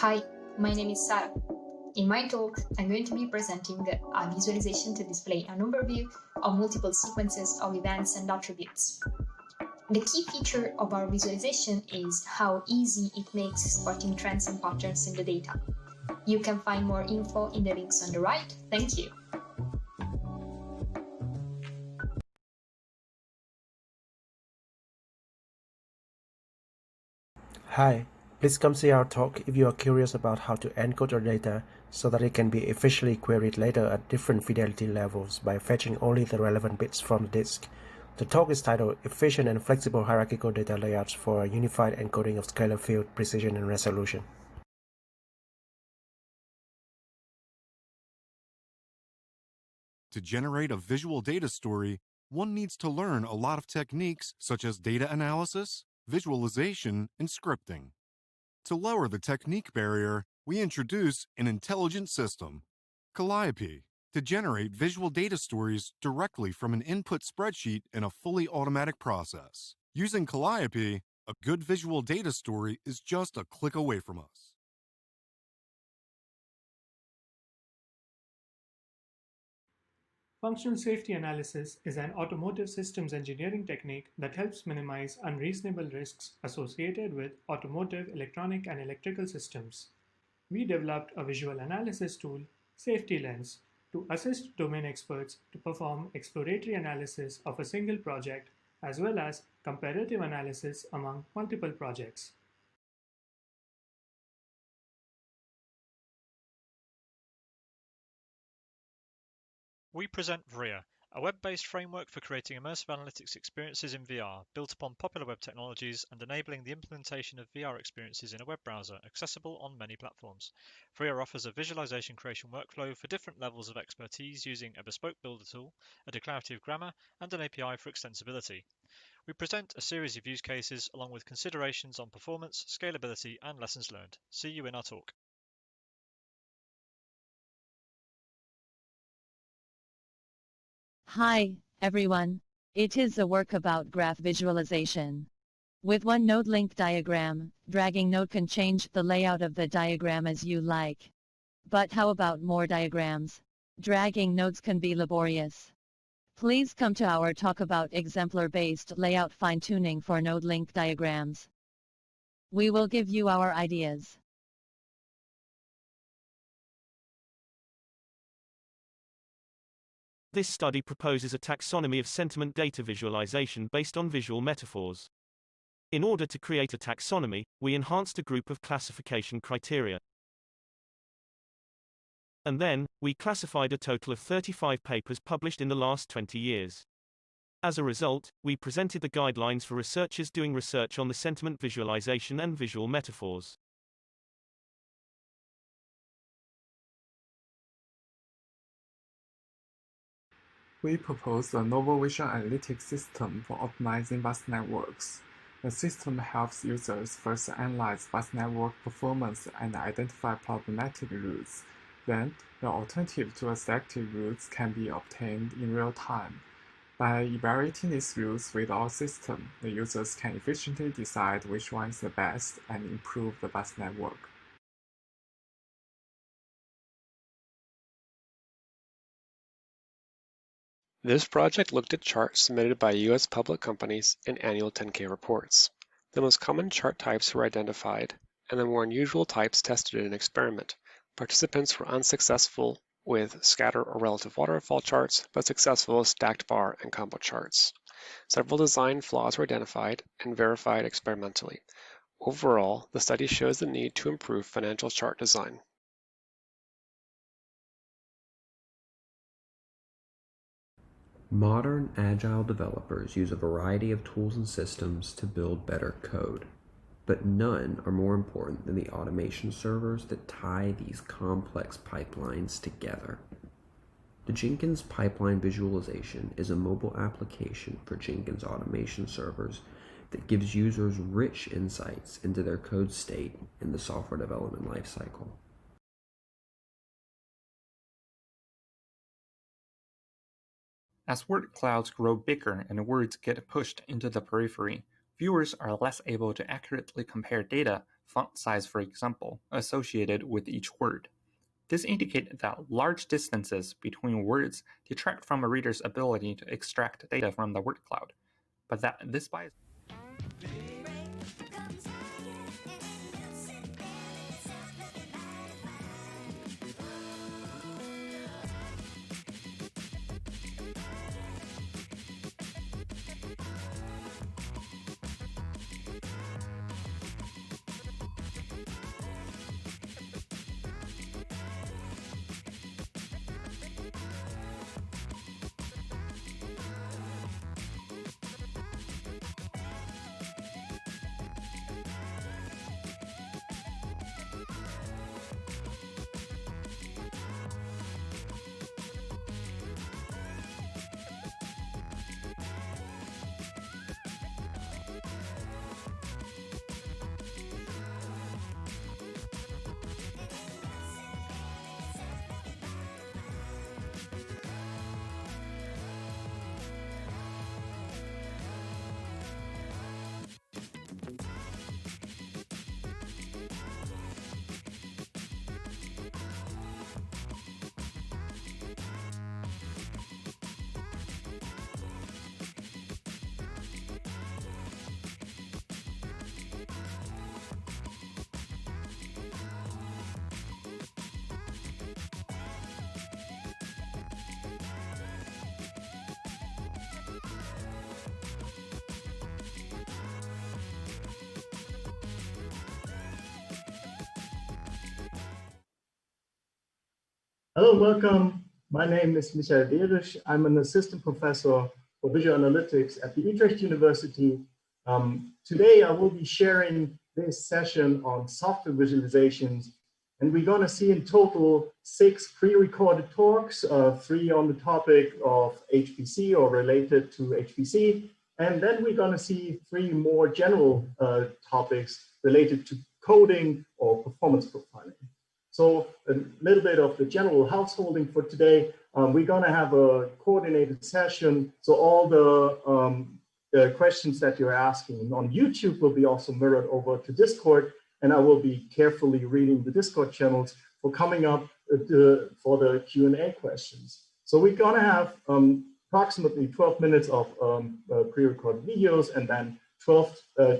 Hi, my name is Sarah. In my talk, I'm going to be presenting a visualization to display an overview of multiple sequences of events and attributes. The key feature of our visualization is how easy it makes spotting trends and patterns in the data. You can find more info in the links on the right. Thank you. Hi, please come see our talk if you are curious about how to encode your data so that it can be efficiently queried later at different fidelity levels by fetching only the relevant bits from the disk. The talk is titled Efficient and Flexible Hierarchical Data Layouts for a Unified Encoding of Scalar Field Precision and Resolution. To generate a visual data story, one needs to learn a lot of techniques such as data analysis, visualization, and scripting. To lower the technique barrier, we introduce an intelligent system, Calliope, to generate visual data stories directly from an input spreadsheet in a fully automatic process. Using Calliope, a good visual data story is just a click away from us. Functional safety analysis is an automotive systems engineering technique that helps minimize unreasonable risks associated with automotive electronic and electrical systems. We developed a visual analysis tool, Safety Lens, to assist domain experts to perform exploratory analysis of a single project as well as comparative analysis among multiple projects. We present VRIA, a web-based framework for creating immersive analytics experiences in VR, built upon popular web technologies and enabling the implementation of VR experiences in a web browser, accessible on many platforms. VRIA offers a visualization creation workflow for different levels of expertise using a bespoke builder tool, a declarative grammar, and an API for extensibility. We present a series of use cases along with considerations on performance, scalability, and lessons learned. See you in our talk. Hi, everyone. It is a work about graph visualization. With one node link diagram, dragging node can change the layout of the diagram as you like. But how about more diagrams? Dragging nodes can be laborious. Please come to our talk about exemplar-based layout fine-tuning for node link diagrams. We will give you our ideas. This study proposes a taxonomy of sentiment data visualization based on visual metaphors. In order to create a taxonomy, we enhanced a group of classification criteria. And then, we classified a total of 35 papers published in the last 20 years. As a result, we presented the guidelines for researchers doing research on the sentiment visualization and visual metaphors. We propose a novel visual analytics system for optimizing bus networks. The system helps users first analyze bus network performance and identify problematic routes. Then, the alternative to a selected routes can be obtained in real time. By evaluating these routes with our system, the users can efficiently decide which one is the best and improve the bus network. This project looked at charts submitted by U.S. public companies in annual 10K reports. The most common chart types were identified, and the more unusual types tested in an experiment. Participants were unsuccessful with scatter or relative waterfall charts, but successful with stacked bar and combo charts. Several design flaws were identified and verified experimentally. Overall, the study shows the need to improve financial chart design. Modern agile developers use a variety of tools and systems to build better code, but none are more important than the automation servers that tie these complex pipelines together. The Jenkins Pipeline Visualization is a mobile application for Jenkins automation servers that gives users rich insights into their code state in the software development lifecycle. As word clouds grow bigger and words get pushed into the periphery, viewers are less able to accurately compare data font size for example, associated with each word. This indicates that large distances between words detract from a reader's ability to extract data from the word cloud, but that this bias Hello, welcome. My name is Michael Behrisch. I'm an assistant professor for visual analytics at the Utrecht University. Today, I will be sharing this session on software visualizations, and we're going to see in total 6 pre-recorded talks, 3 on the topic of HPC or related to HPC, and then we're going to see 3 more general topics related to coding or performance profiling. So a little bit of the general householding for today. We're going to have a coordinated session. So all the questions that you're asking on YouTube will be also mirrored over to Discord. And I will be carefully reading the Discord channels for coming up for the Q&A questions. So we're going to have approximately 12 minutes of pre-recorded videos and then 2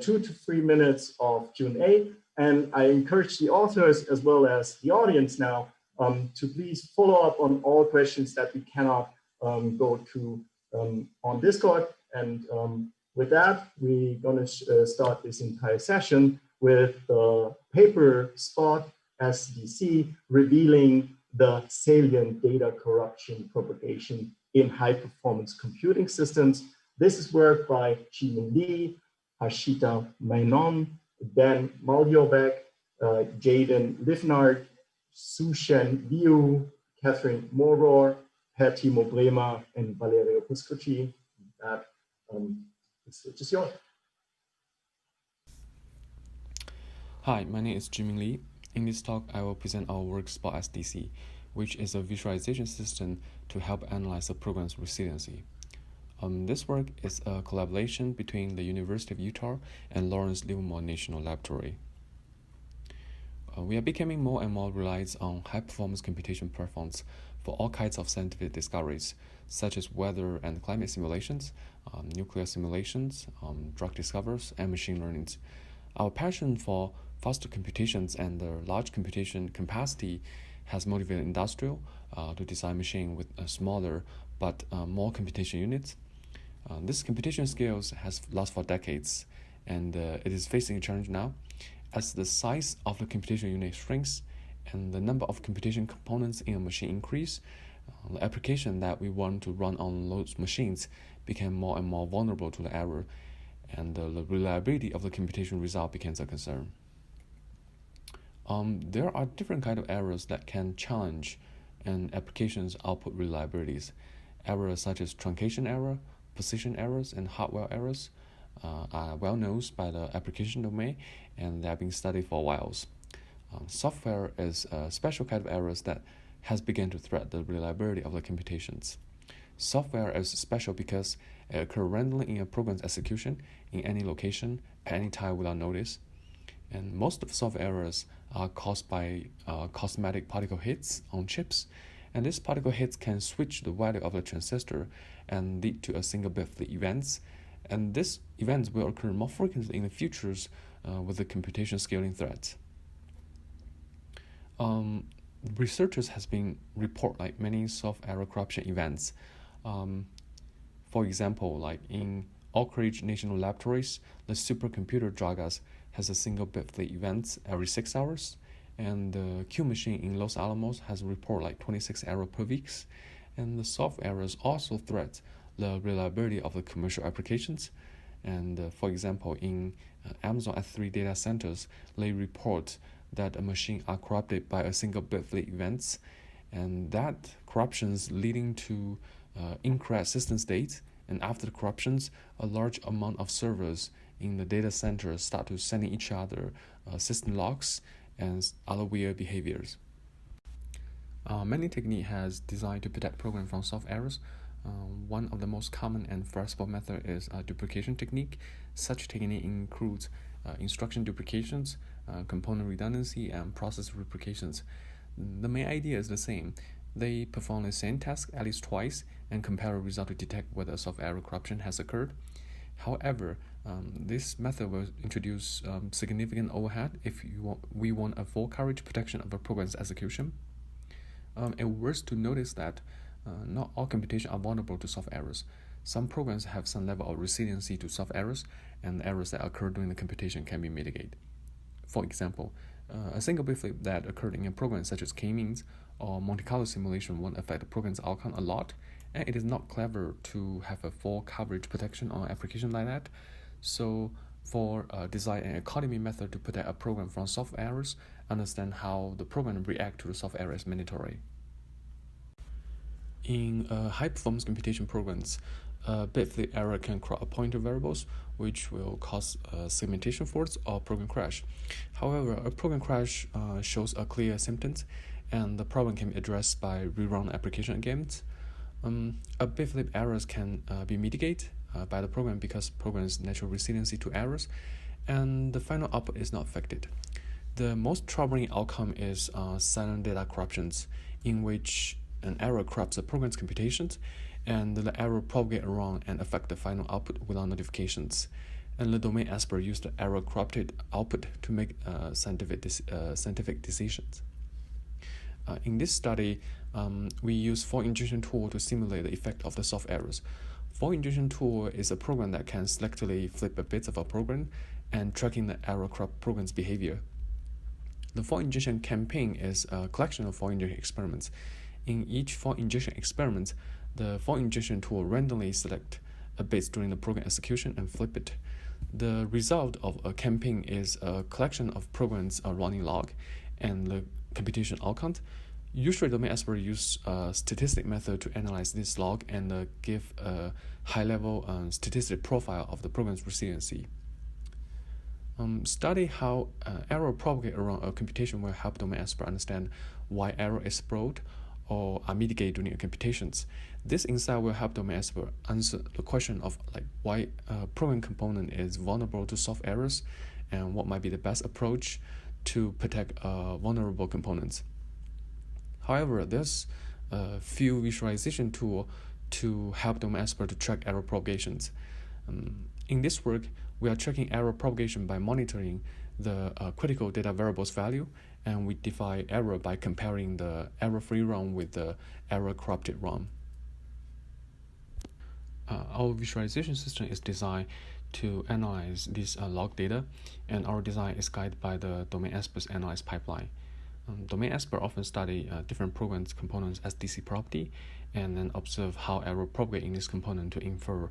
to 3 minutes of Q&A. And I encourage the authors as well as the audience now to please follow up on all questions that we cannot go to on Discord. And with that, we're going to start this entire session with the paper SpotSDC revealing the salient data corruption propagation in high-performance computing systems. This is work by Zhimin Li, Harshitha, Menon, then Maljovec, Yarden, Livnat, Shusen, Liu, Kathryn, Mohror, Peer-Timo, Bremer, and Valerio Pascucci. That is just yours. Hi, my name is Zhimin Li. In this talk, I will present our work SpotSDC, which is a visualization system to help analyze a program's resiliency. This work is a collaboration between the University of Utah and Lawrence Livermore National Laboratory. We are becoming more and more reliant on high-performance computation platforms for all kinds of scientific discoveries, such as weather and climate simulations, nuclear simulations, drug discoveries, and machine learning. Our passion for faster computations and large computation capacity has motivated industrial to design machines with smaller but more computation units. This computation skills has lasted for decades, and it is facing a challenge now. As the size of the computation unit shrinks and the number of computation components in a machine increase, the application that we want to run on those machines became more and more vulnerable to the error, and the reliability of the computation result becomes a concern. There are different kinds of errors that can challenge an application's output reliabilities. Errors such as truncation error, position errors, and hardware errors are well known by the application domain, and they are being studied for a while. Software is a special kind of errors that has begun to threat the reliability of the computations. Software is special because it occurs randomly in a program's execution in any location at any time without notice. and most of soft errors are caused by cosmetic particle hits on chips, and these particle hits can switch the value of the transistor and lead to a single bit flight events, and these events will occur more frequently in the futures with the computation scaling threats. Researchers has been report like many soft error corruption events. For example, like in Oak Ridge National Laboratories, the supercomputer Dragas has a single bit flight events every 6 hours, and the Q machine in Los Alamos has a report like 26 errors per week, and the soft errors also threat the reliability of the commercial applications. And for example, in Amazon S3 data centers, they report that a machine are corrupted by a single bit flight events, and that corruptions leading to incorrect system state, and after the corruptions, a large amount of servers in the data center start to sending each other system logs and other weird behaviors. Many technique has designed to protect program from soft errors. One of the most common and flexible method is a duplication technique. Such technique includes instruction duplications, component redundancy, and process replications. The main idea is the same. They perform the same task at least twice and compare the result to detect whether a soft error corruption has occurred. However, this method will introduce significant overhead if we want a full coverage protection of a program's execution. It's worth to notice that not all computations are vulnerable to soft errors. Some programs have some level of resiliency to soft errors, and errors that occur during the computation can be mitigated. For example, a single bit flip that occurred in a program such as K-means or Monte Carlo simulation won't affect the program's outcome a lot, and it is not clever to have a full coverage protection on an application like that. So for design an economy method to protect a program from soft errors, understand how the program react to the soft error is mandatory. In high-performance computation programs, bit flip error can corrupt pointer variables, which will cause segmentation faults or program crash. However, a program crash shows a clear symptoms, and the problem can be addressed by rerun the application again. A bit flip errors can be mitigated by the program because program's natural resiliency to errors, and the final output is not affected. The most troubling outcome is silent data corruptions, in which an error corrupts the program's computations, and the error propagate around and affect the final output without notifications. And the domain expert used the error corrupted output to make scientific decisions. In this study, we use fault injection tool to simulate the effect of the soft errors. Fault injection tool is a program that can selectively flip a bit of a program and tracking the error corrupt program's behavior. The fault injection campaign is a collection of fault injection experiments. In each fault injection experiment, the fault injection tool randomly select a bit during the program execution and flip it. The result of a campaign is a collection of programs running log and the computation outcome. Usually, domain experts use a statistic method to analyze this log and give a high-level statistic profile of the program's resiliency. Study how error propagate around a computation will help domain experts understand why error is brought or are mitigated during computations. This insight will help domain experts answer the question of why a program component is vulnerable to soft errors and what might be the best approach to protect vulnerable components. However, there's a few visualization tools to help domain experts to track error propagations. In this work, we are tracking error propagation by monitoring the critical data variables value, and we define error by comparing the error-free run with the error-corrupted run. Our visualization system is designed to analyze this log data, and our design is guided by the domain experts analyze pipeline. Domain experts often study different programs components SDC property and then observe how error propagate in this component to infer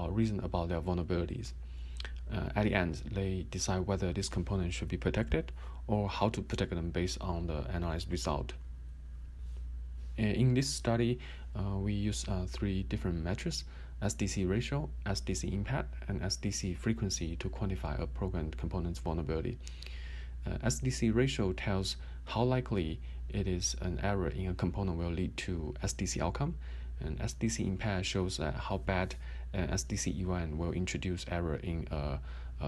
reason about their vulnerabilities. At the end, they decide whether this component should be protected or how to protect them based on the analyzed result. In this study, we use 3 different metrics: SDC ratio, SDC impact, and SDC frequency to quantify a program component's vulnerability. SDC ratio tells how likely it is an error in a component will lead to SDC outcome, and SDC impact shows how bad an SDC event will introduce error in a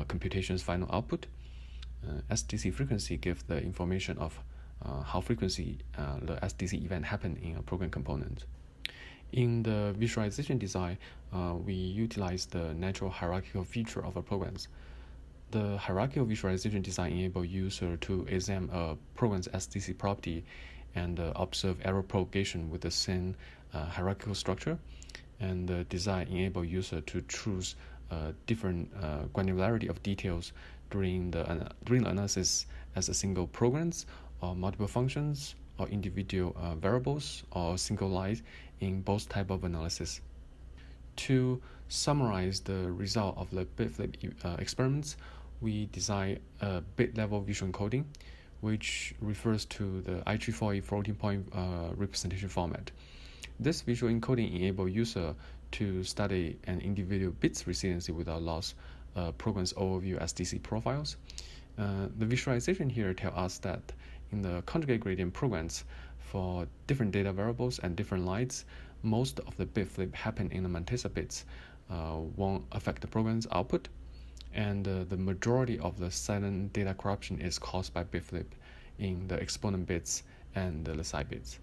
computation's final output. SDC frequency gives the information of how frequently the SDC event happened in a program component. In the visualization design, we utilize the natural hierarchical feature of our programs. The hierarchical visualization design enables user to examine a program's SDC property and observe error propagation with the same hierarchical structure. And the design enables user to choose different granularity of details during the analysis as a single programs or multiple functions or individual variables or single line in both type of analysis. To summarize the result of the bit flip experiments, we design a bit-level visual encoding, which refers to the I340 floating-point representation format. This visual encoding enables user to study an individual bit's resiliency without loss program's overview SDC profiles. The visualization here tells us that in the conjugate gradient programs for different data variables and different lines, most of the bit flip happen in the mantissa bits, won't affect the program's output, and the majority of the silent data corruption is caused by bit flip in the exponent bits and the side bits.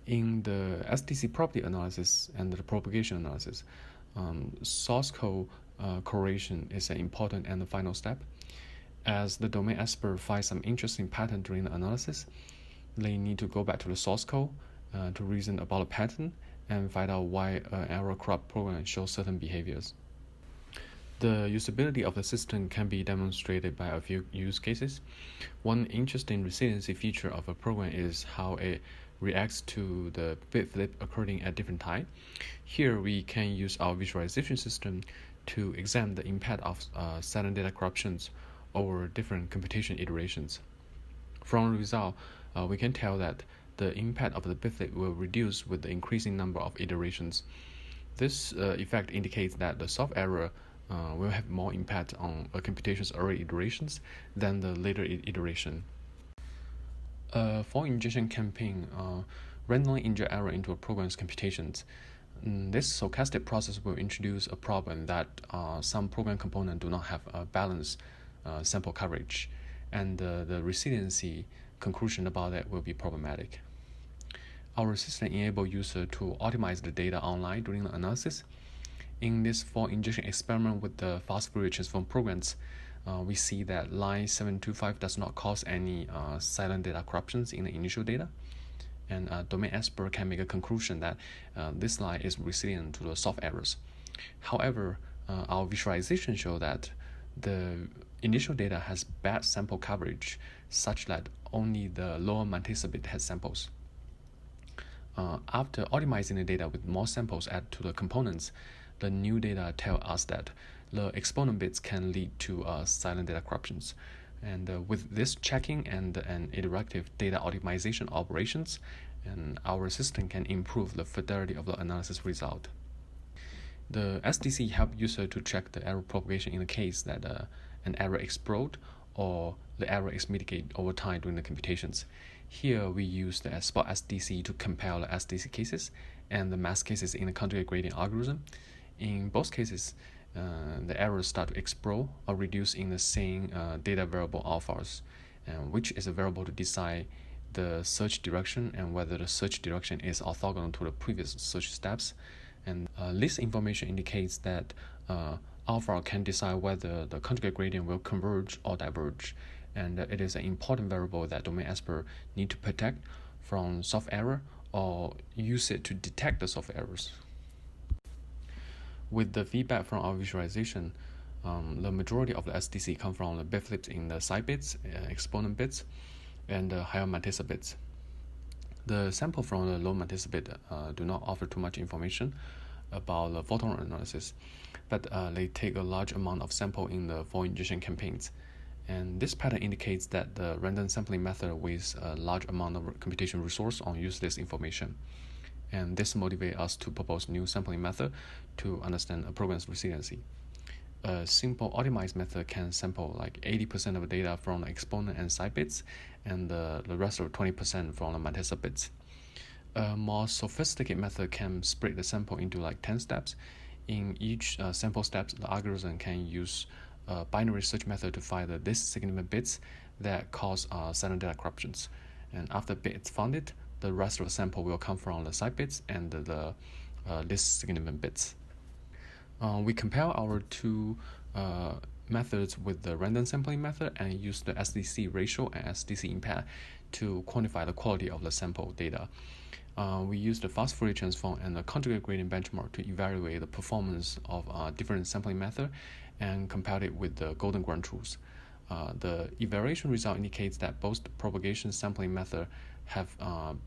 In the SDC property analysis and the propagation analysis, source code correlation is an important and the final step. As the domain expert finds some interesting pattern during the analysis, they need to go back to the source code to reason about a pattern and find out why an error corrupt program shows certain behaviors. The usability of the system can be demonstrated by a few use cases. One interesting resiliency feature of a program is how it reacts to the bit flip occurring at different time. Here we can use our visualization system to examine the impact of silent data corruptions over different computation iterations. From the result, we can tell that the impact of the bit flip will reduce with the increasing number of iterations. This effect indicates that the soft error will have more impact on a computation's early iterations than the later iteration. For injection campaign, randomly inject error into a program's computations. This stochastic process will introduce a problem that some program components do not have a balanced sample coverage, and the resiliency conclusion about that will be problematic. Our system enables users to optimize the data online during the analysis. In this for injection experiment with the fast Fourier transform programs, we see that line 725 does not cause any silent data corruptions in the initial data, and domain expert can make a conclusion that this line is resilient to the soft errors. However, our visualization shows that the initial data has bad sample coverage, such that only the lower mantissa bit has samples. After optimizing the data with more samples added to the components, the new data tell us that the exponent bits can lead to silent data corruptions. And with this checking and iterative data optimization operations, and our system can improve the fidelity of the analysis result. The SDC help user to check the error propagation in the case that an error explodes or the error is mitigated over time during the computations. Here we use the SpotSDC to compare the SDC cases and the mask cases in the conjugate gradient algorithm. In both cases, the errors start to explode or reduce in the same data variable alphas, which is a variable to decide the search direction and whether the search direction is orthogonal to the previous search steps. And this information indicates that alpha can decide whether the conjugate gradient will converge or diverge, and it is an important variable that domain expert need to protect from soft error or use it to detect the soft errors. With the feedback from our visualization, the majority of the SDC come from the bit flips in the side bits, exponent bits, and the higher mantissa bits. The sample from the low mantissa bit do not offer too much information about the photon analysis, but they take a large amount of sample in the for injection campaigns. And this pattern indicates that the random sampling method wastes a large amount of computation resource on useless information. And this motivates us to propose new sampling method to understand a program's resiliency. A simple optimized method can sample like 80% of the data from the exponent and side bits, and the rest of 20% from the mantissa bits. A more sophisticated method can split the sample into like 10 steps. In each sample steps, the algorithm can use binary search method to find the least significant bits that cause silent data corruptions. And after bit is found, the rest of the sample will come from the side bits and the least significant bits. We compare our two methods with the random sampling method and use the SDC ratio and SDC impact to quantify the quality of the sample data. We use the fast Fourier transform and the conjugate gradient benchmark to evaluate the performance of different sampling method and compare it with the golden ground truths. The evaluation result indicates that both the propagation sampling method have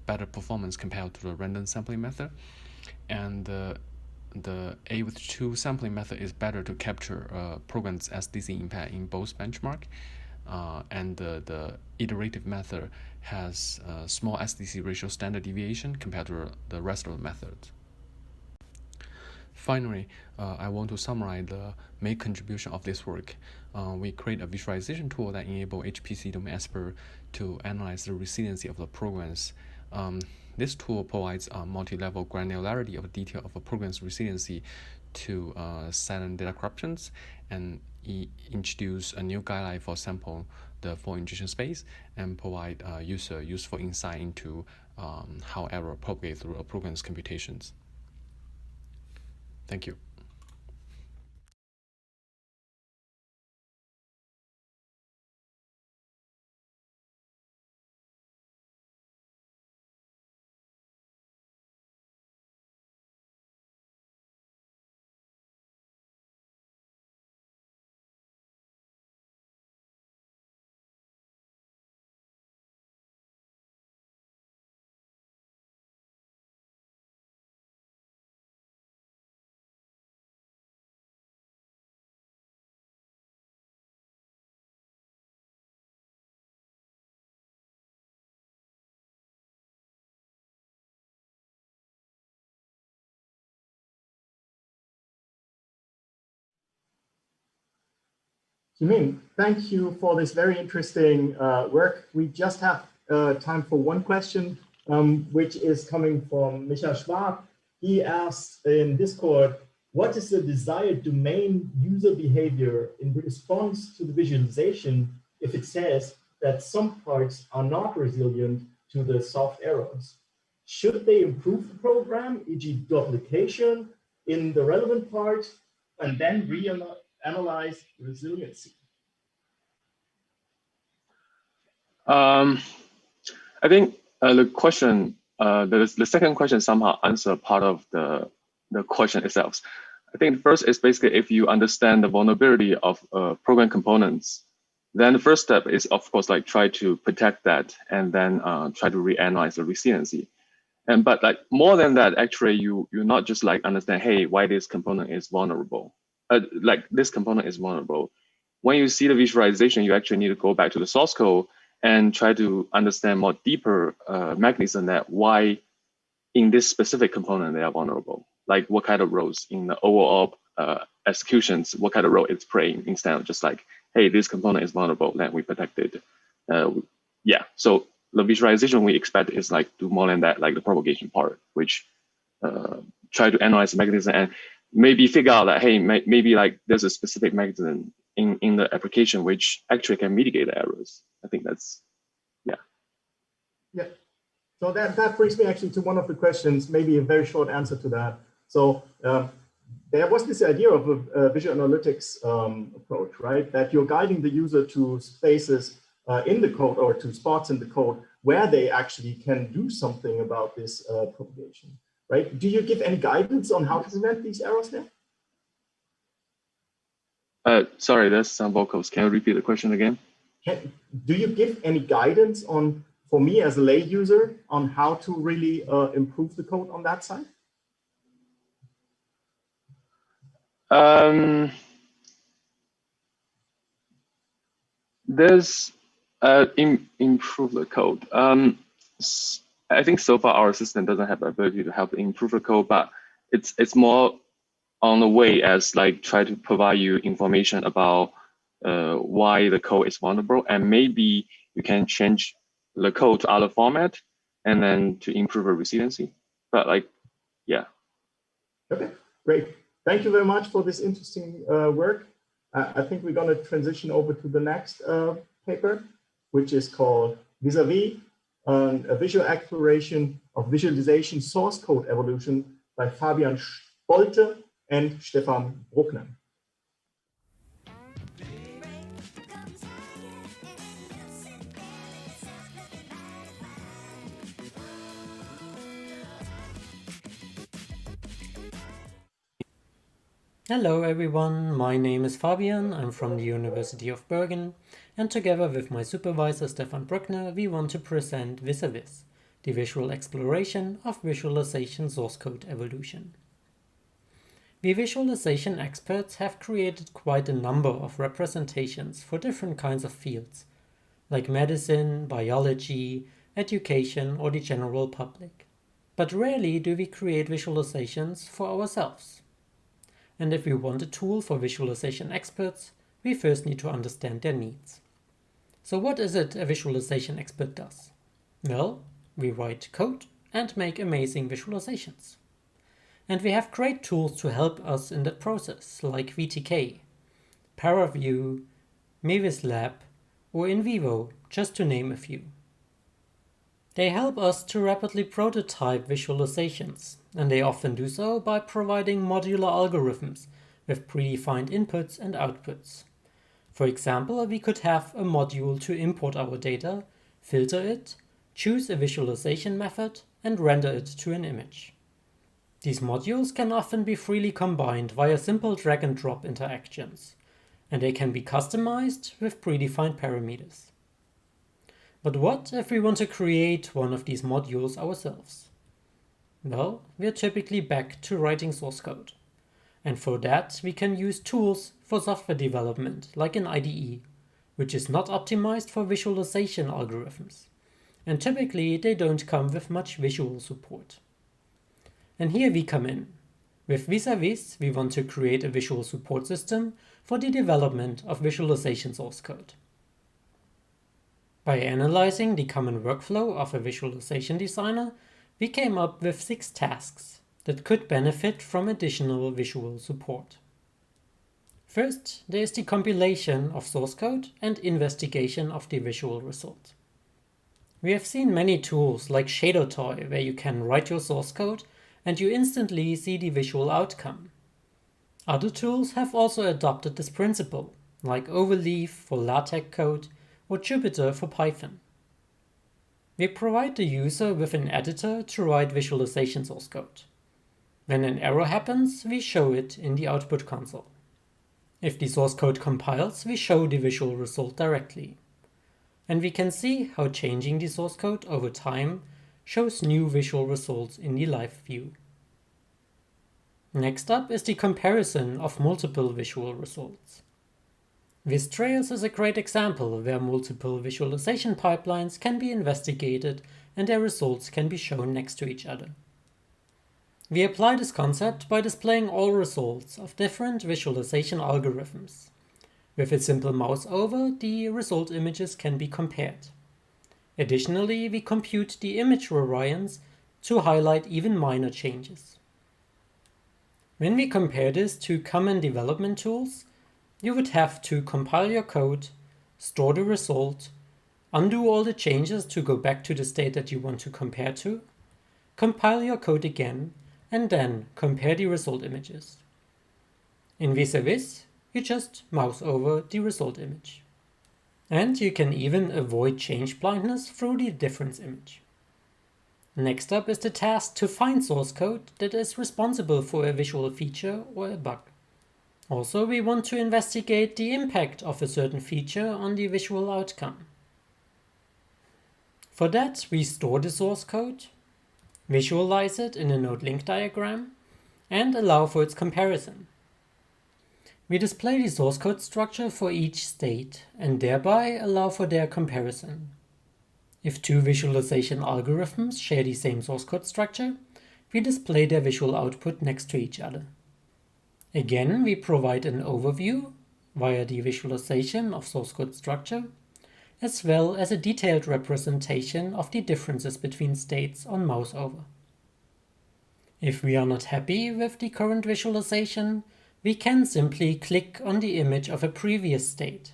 better performance compared to the random sampling method, and the A/2 sampling method is better to capture program's SDC impact in both benchmark, and the iterative method has a small SDC ratio standard deviation compared to the rest of the methods. Finally, I want to summarize the main contribution of this work. We create a visualization tool that enables HPC domain expert to analyze the resiliency of the programs. This tool provides a multi-level granularity of detail of a program's resiliency to silent data corruptions, and introduce a new guideline for sample the full injection space and provide user useful insight into how error propagate through a program's computations. Thank you. Zhimin, thank you for this very interesting work. We just have time for one question, which is coming from Michael Schwab. He asked in Discord, what is the desired domain user behavior in response to the visualization if it says that some parts are not resilient to the soft errors? Should they improve the program, e.g. duplication in the relevant part, and then reanalyze resiliency? I think the question, the second question somehow answer part of the question itself. I think the first is basically if you understand the vulnerability of program components, then the first step is of course like try to protect that and then try to reanalyze the resiliency. But like more than that, actually you not just like understand, hey, why this component is vulnerable. Like this component is vulnerable. When you see the visualization, you actually need to go back to the source code and try to understand more deeper mechanism that why in this specific component they are vulnerable. Like what kind of roles in the overall executions, what kind of role it's playing, instead of just like, hey, this component is vulnerable, then we protect it. Yeah, so the visualization we expect is like do more than that, like the propagation part, which try to analyze the mechanism and maybe figure out that, hey, maybe like there's a specific mechanism in the application which actually can mitigate the errors. I think that's, yeah. Yeah, so that brings me actually to one of the questions, maybe a very short answer to that. So there was this idea of a visual analytics approach, right? That you're guiding the user to spaces in the code or to spots in the code where they actually can do something about this propagation, right? Do you give any guidance on how to prevent these errors there? Sorry, there's some vocals. Can you repeat the question again? Do you give any guidance on, for me as a lay user, on how to really improve the code on that side? There's improve the code. I think so far our system doesn't have the ability to help improve the code, but it's more on the way as like try to provide you information about why the code is vulnerable, and maybe you can change the code to other format and then to improve the resiliency. But like, yeah. Okay, great. Thank you very much for this interesting work. I think we're going to transition over to the next paper, which is called Vis-a-Vis, a visual exploration of visualization source code evolution by Fabian Bolte and Stefan Bruckner. Hello everyone, my name is Fabian, I'm from the University of Bergen, and together with my supervisor Stefan Bruckner we want to present Vis-a-Vis, the visual exploration of visualization source code evolution. We visualization experts have created quite a number of representations for different kinds of fields, like medicine, biology, education or the general public. But rarely do we create visualizations for ourselves. And if we want a tool for visualization experts, we first need to understand their needs. So what is it a visualization expert does? Well, we write code and make amazing visualizations. And we have great tools to help us in that process, like VTK, ParaView, Mavis Lab, or InVivo, just to name a few. They help us to rapidly prototype visualizations, and they often do so by providing modular algorithms with predefined inputs and outputs. For example, we could have a module to import our data, filter it, choose a visualization method, and render it to an image. These modules can often be freely combined via simple drag and drop interactions, and they can be customized with predefined parameters. But what if we want to create one of these modules ourselves? Well, we are typically back to writing source code. And for that, we can use tools for software development, like an IDE, which is not optimized for visualization algorithms. And typically, they don't come with much visual support. And here we come in. With Vis-a-Vis, we want to create a visual support system for the development of visualization source code. By analyzing the common workflow of a visualization designer, we came up with 6 tasks that could benefit from additional visual support. First, there is the compilation of source code and investigation of the visual result. We have seen many tools like ShadowToy, where you can write your source code and you instantly see the visual outcome. Other tools have also adopted this principle, like Overleaf for LaTeX code or Jupyter for Python. We provide the user with an editor to write visualization source code. When an error happens, we show it in the output console. If the source code compiles, we show the visual result directly. And we can see how changing the source code over time shows new visual results in the live view. Next up is the comparison of multiple visual results. VisTrails is a great example where multiple visualization pipelines can be investigated and their results can be shown next to each other. We apply this concept by displaying all results of different visualization algorithms. With a simple mouse over, the result images can be compared. Additionally, we compute the image variance to highlight even minor changes. When we compare this to common development tools, you would have to compile your code, store the result, undo all the changes to go back to the state that you want to compare to, compile your code again, and then compare the result images. In Vis-a-Vis, you just mouse over the result image. And you can even avoid change blindness through the difference image. Next up is the task to find source code that is responsible for a visual feature or a bug. Also, we want to investigate the impact of a certain feature on the visual outcome. For that, we store the source code, visualize it in a node link diagram, and allow for its comparison. We display the source code structure for each state and thereby allow for their comparison. If 2 visualization algorithms share the same source code structure, we display their visual output next to each other. Again, we provide an overview via the visualization of source code structure, as well as a detailed representation of the differences between states on mouse over. If we are not happy with the current visualization, we can simply click on the image of a previous state.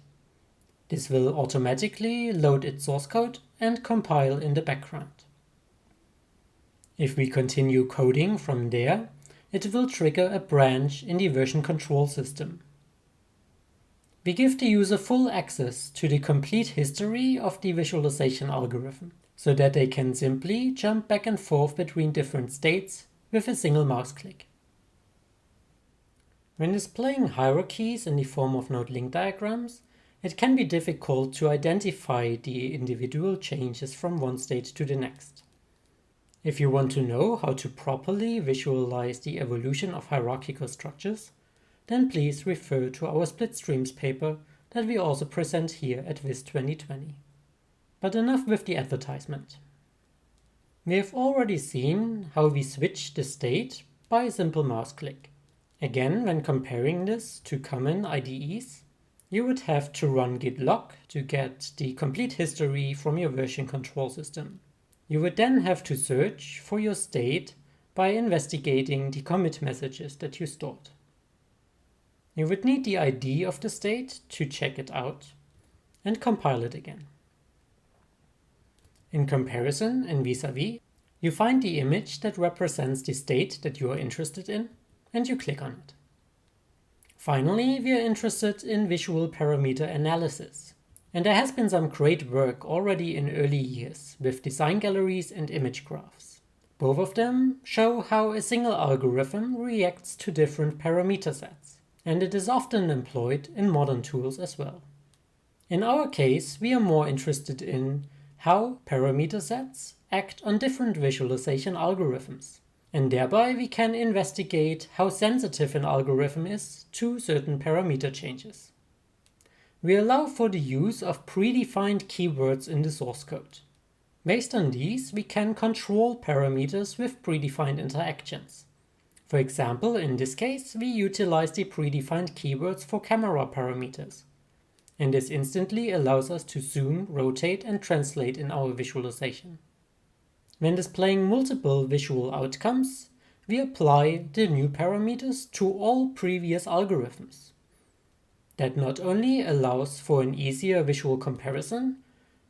This will automatically load its source code and compile in the background. If we continue coding from there, it will trigger a branch in the version control system. We give the user full access to the complete history of the visualization algorithm, so that they can simply jump back and forth between different states with a single mouse click. When displaying hierarchies in the form of node link diagrams, it can be difficult to identify the individual changes from one state to the next. If you want to know how to properly visualize the evolution of hierarchical structures, then please refer to our split streams paper that we also present here at Vis 2020. But enough with the advertisement. We have already seen how we switch the state by a simple mouse click. Again, when comparing this to common IDEs, you would have to run git log to get the complete history from your version control system. You would then have to search for your state by investigating the commit messages that you stored. You would need the ID of the state to check it out and compile it again. In comparison, in Vis-a-Vis, you find the image that represents the state that you are interested in, and you click on it. Finally, we are interested in visual parameter analysis. And there has been some great work already in early years with design galleries and image graphs. Both of them show how a single algorithm reacts to different parameter sets, and it is often employed in modern tools as well. In our case, we are more interested in how parameter sets act on different visualization algorithms, and thereby we can investigate how sensitive an algorithm is to certain parameter changes. We allow for the use of predefined keywords in the source code. Based on these, we can control parameters with predefined interactions. For example, in this case, we utilize the predefined keywords for camera parameters, and this instantly allows us to zoom, rotate, and translate in our visualization. When displaying multiple visual outcomes, we apply the new parameters to all previous algorithms. That not only allows for an easier visual comparison,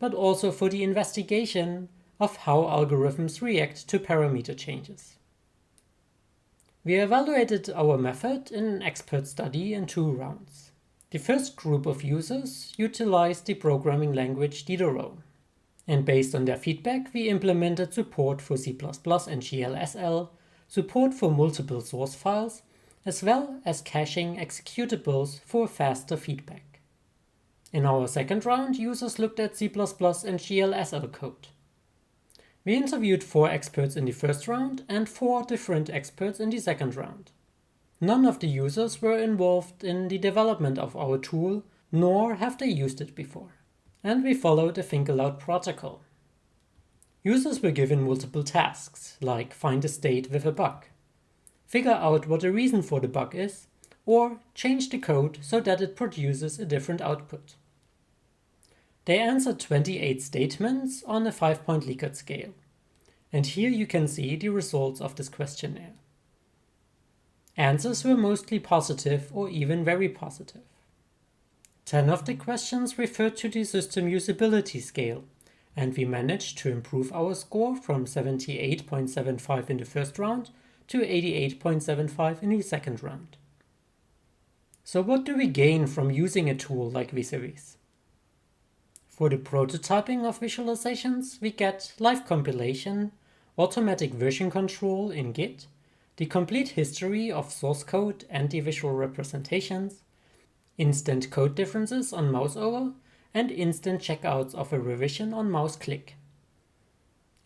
but also for the investigation of how algorithms react to parameter changes. We evaluated our method in an expert study in 2 rounds. The first group of users utilized the programming language Diderot, and based on their feedback, we implemented support for C++ and GLSL, support for multiple source files, as well as caching executables for faster feedback. In our second round, users looked at C++ and GLSL code. We interviewed 4 experts in the first round and 4 different experts in the second round. None of the users were involved in the development of our tool, nor have they used it before. And we followed a think aloud protocol. Users were given multiple tasks, like find a state with a bug, figure out what the reason for the bug is, or change the code so that it produces a different output. They answered 28 statements on a 5-point Likert scale, and here you can see the results of this questionnaire. Answers were mostly positive or even very positive. 10 of the questions referred to the system usability scale, and we managed to improve our score from 78.75 in the first round to 88.75 in the second round. So what do we gain from using a tool like Vis-a-Vis? For the prototyping of visualizations, we get live compilation, automatic version control in Git, the complete history of source code and the visual representations, instant code differences on mouse over, and instant checkouts of a revision on mouse click.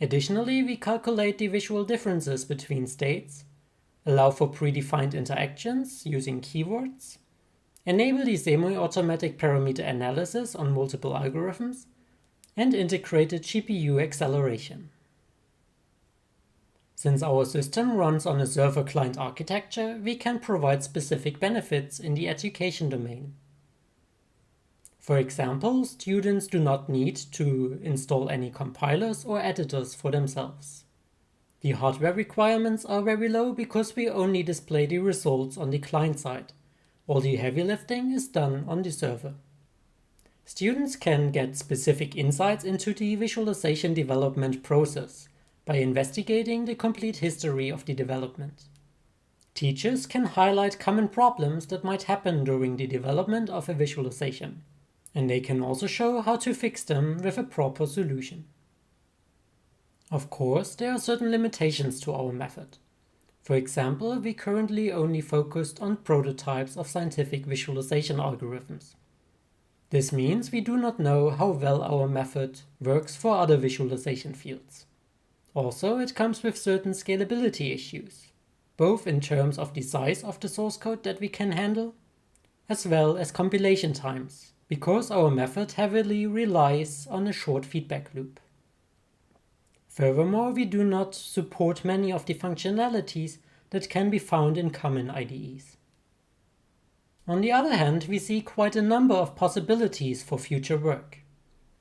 Additionally, we calculate the visual differences between states, allow for predefined interactions using keywords, enable the semi-automatic parameter analysis on multiple algorithms, and integrated GPU acceleration. Since our system runs on a server-client architecture, we can provide specific benefits in the education domain. For example, students do not need to install any compilers or editors for themselves. The hardware requirements are very low because we only display the results on the client side, All the heavy lifting is done on the server. Students can get specific insights into the visualization development process by investigating the complete history of the development. Teachers can highlight common problems that might happen during the development of a visualization, and they can also show how to fix them with a proper solution. Of course, there are certain limitations to our method. For example, we currently only focused on prototypes of scientific visualization algorithms. This means we do not know how well our method works for other visualization fields. Also, it comes with certain scalability issues, both in terms of the size of the source code that we can handle, as well as compilation times, because our method heavily relies on a short feedback loop. Furthermore, we do not support many of the functionalities that can be found in common IDEs. On the other hand, we see quite a number of possibilities for future work.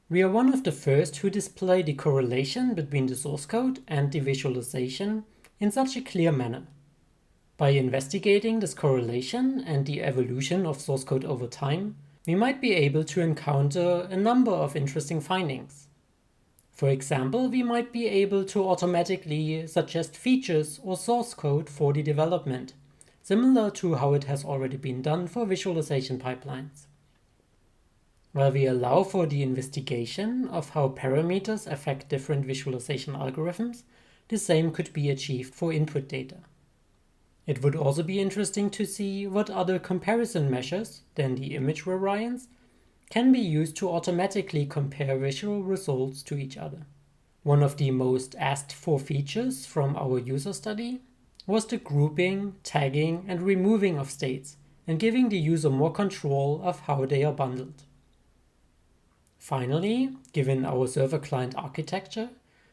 We are one of the first who display the correlation between the source code and the visualization in such a clear manner. By investigating this correlation and the evolution of source code over time, we might be able to encounter a number of interesting findings. For example, we might be able to automatically suggest features or source code for the development, similar to how it has already been done for visualization pipelines. While we allow for the investigation of how parameters affect different visualization algorithms, the same could be achieved for input data. It would also be interesting to see what other comparison measures than the image variance can be used to automatically compare visual results to each other. One of the most asked for features from our user study was the grouping, tagging, and removing of states, and giving the user more control of how they are bundled. Finally, given our server-client architecture,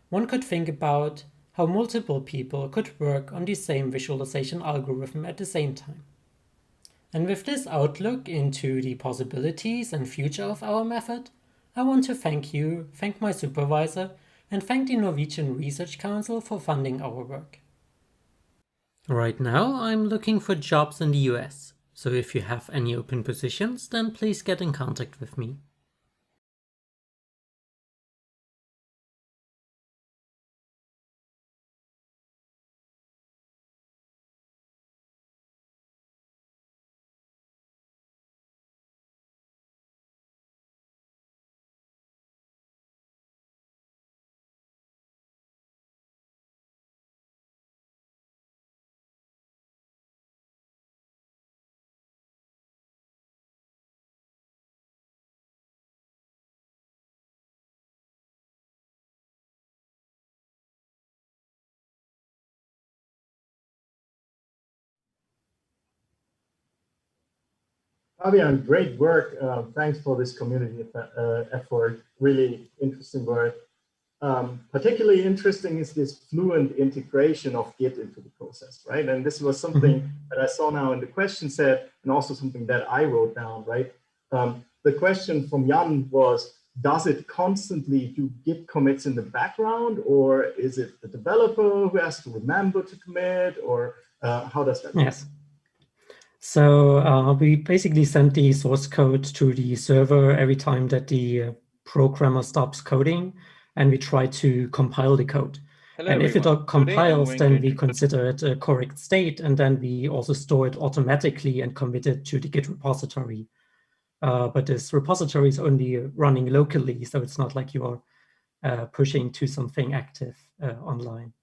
one could think about how multiple people could work on the same visualization algorithm at the same time. And with this outlook into the possibilities and future of our method, I want to thank my supervisor, and thank the Norwegian Research Council for funding our work. Right now, I'm looking for jobs in the US, so if you have any open positions, then please get in contact with me. Fabian, great work. Thanks for this community effort. Really interesting work. Particularly interesting is this fluent integration of Git into the process, right? And this was something that I saw now in the question set, and also something that I wrote down, right? The question from Jan was, does it constantly do Git commits in the background, or is it the developer who has to remember to commit, or how does that work? Yes. So we basically send the source code to the server every time that the programmer stops coding, and we try to compile the code. Hello, and everyone. If it compiles, then we consider it a correct state, and then we also store it automatically and commit it to the Git repository. But this repository is only running locally, so it's not like you're pushing to something active online.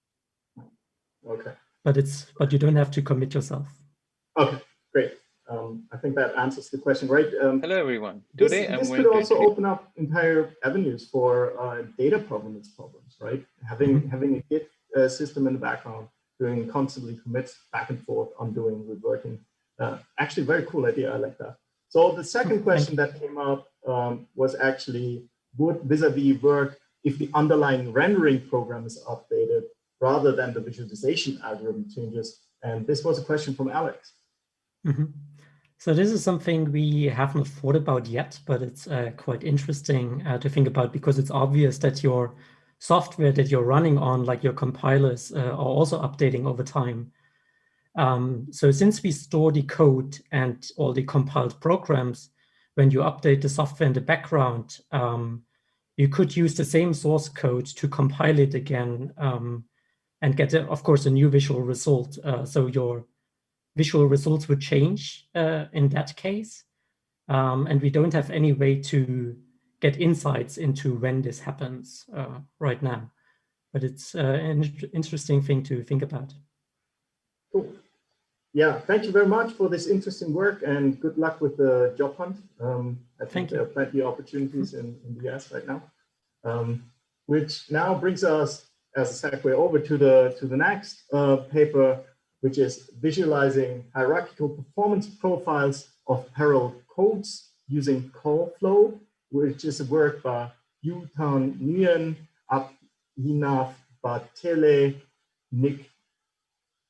Okay. But you don't have to commit yourself. Okay, great. I think that answers the question, right? Hello, everyone. Today this could also open up entire avenues for data provenance problems, right? Having a Git system in the background doing constantly commits back and forth, undoing, reverting. Actually, very cool idea. I like that. So the second question that came up was actually, would Vis-a-Vis work if the underlying rendering program is updated rather than the visualization algorithm changes? And this was a question from Alex. So this is something we have not thought about yet, but it's quite interesting to think about, because it's obvious that your software that you're running on, like your compilers, are also updating over time. So since we store the code and all the compiled programs, when you update the software in the background, you could use the same source code to compile it again and get, of course, a new visual result. So your visual results would change in that case. And we don't have any way to get insights into when this happens right now. But it's an interesting thing to think about. Cool. Yeah, thank you very much for this interesting work and good luck with the job hunt. I think there are plenty of opportunities in the US right now. Which now brings us as a segue over to the next paper, which is visualizing hierarchical performance profiles of parallel codes using CallFlow, which is a work by Yutan Nguyen, Abhinav Batele, Nick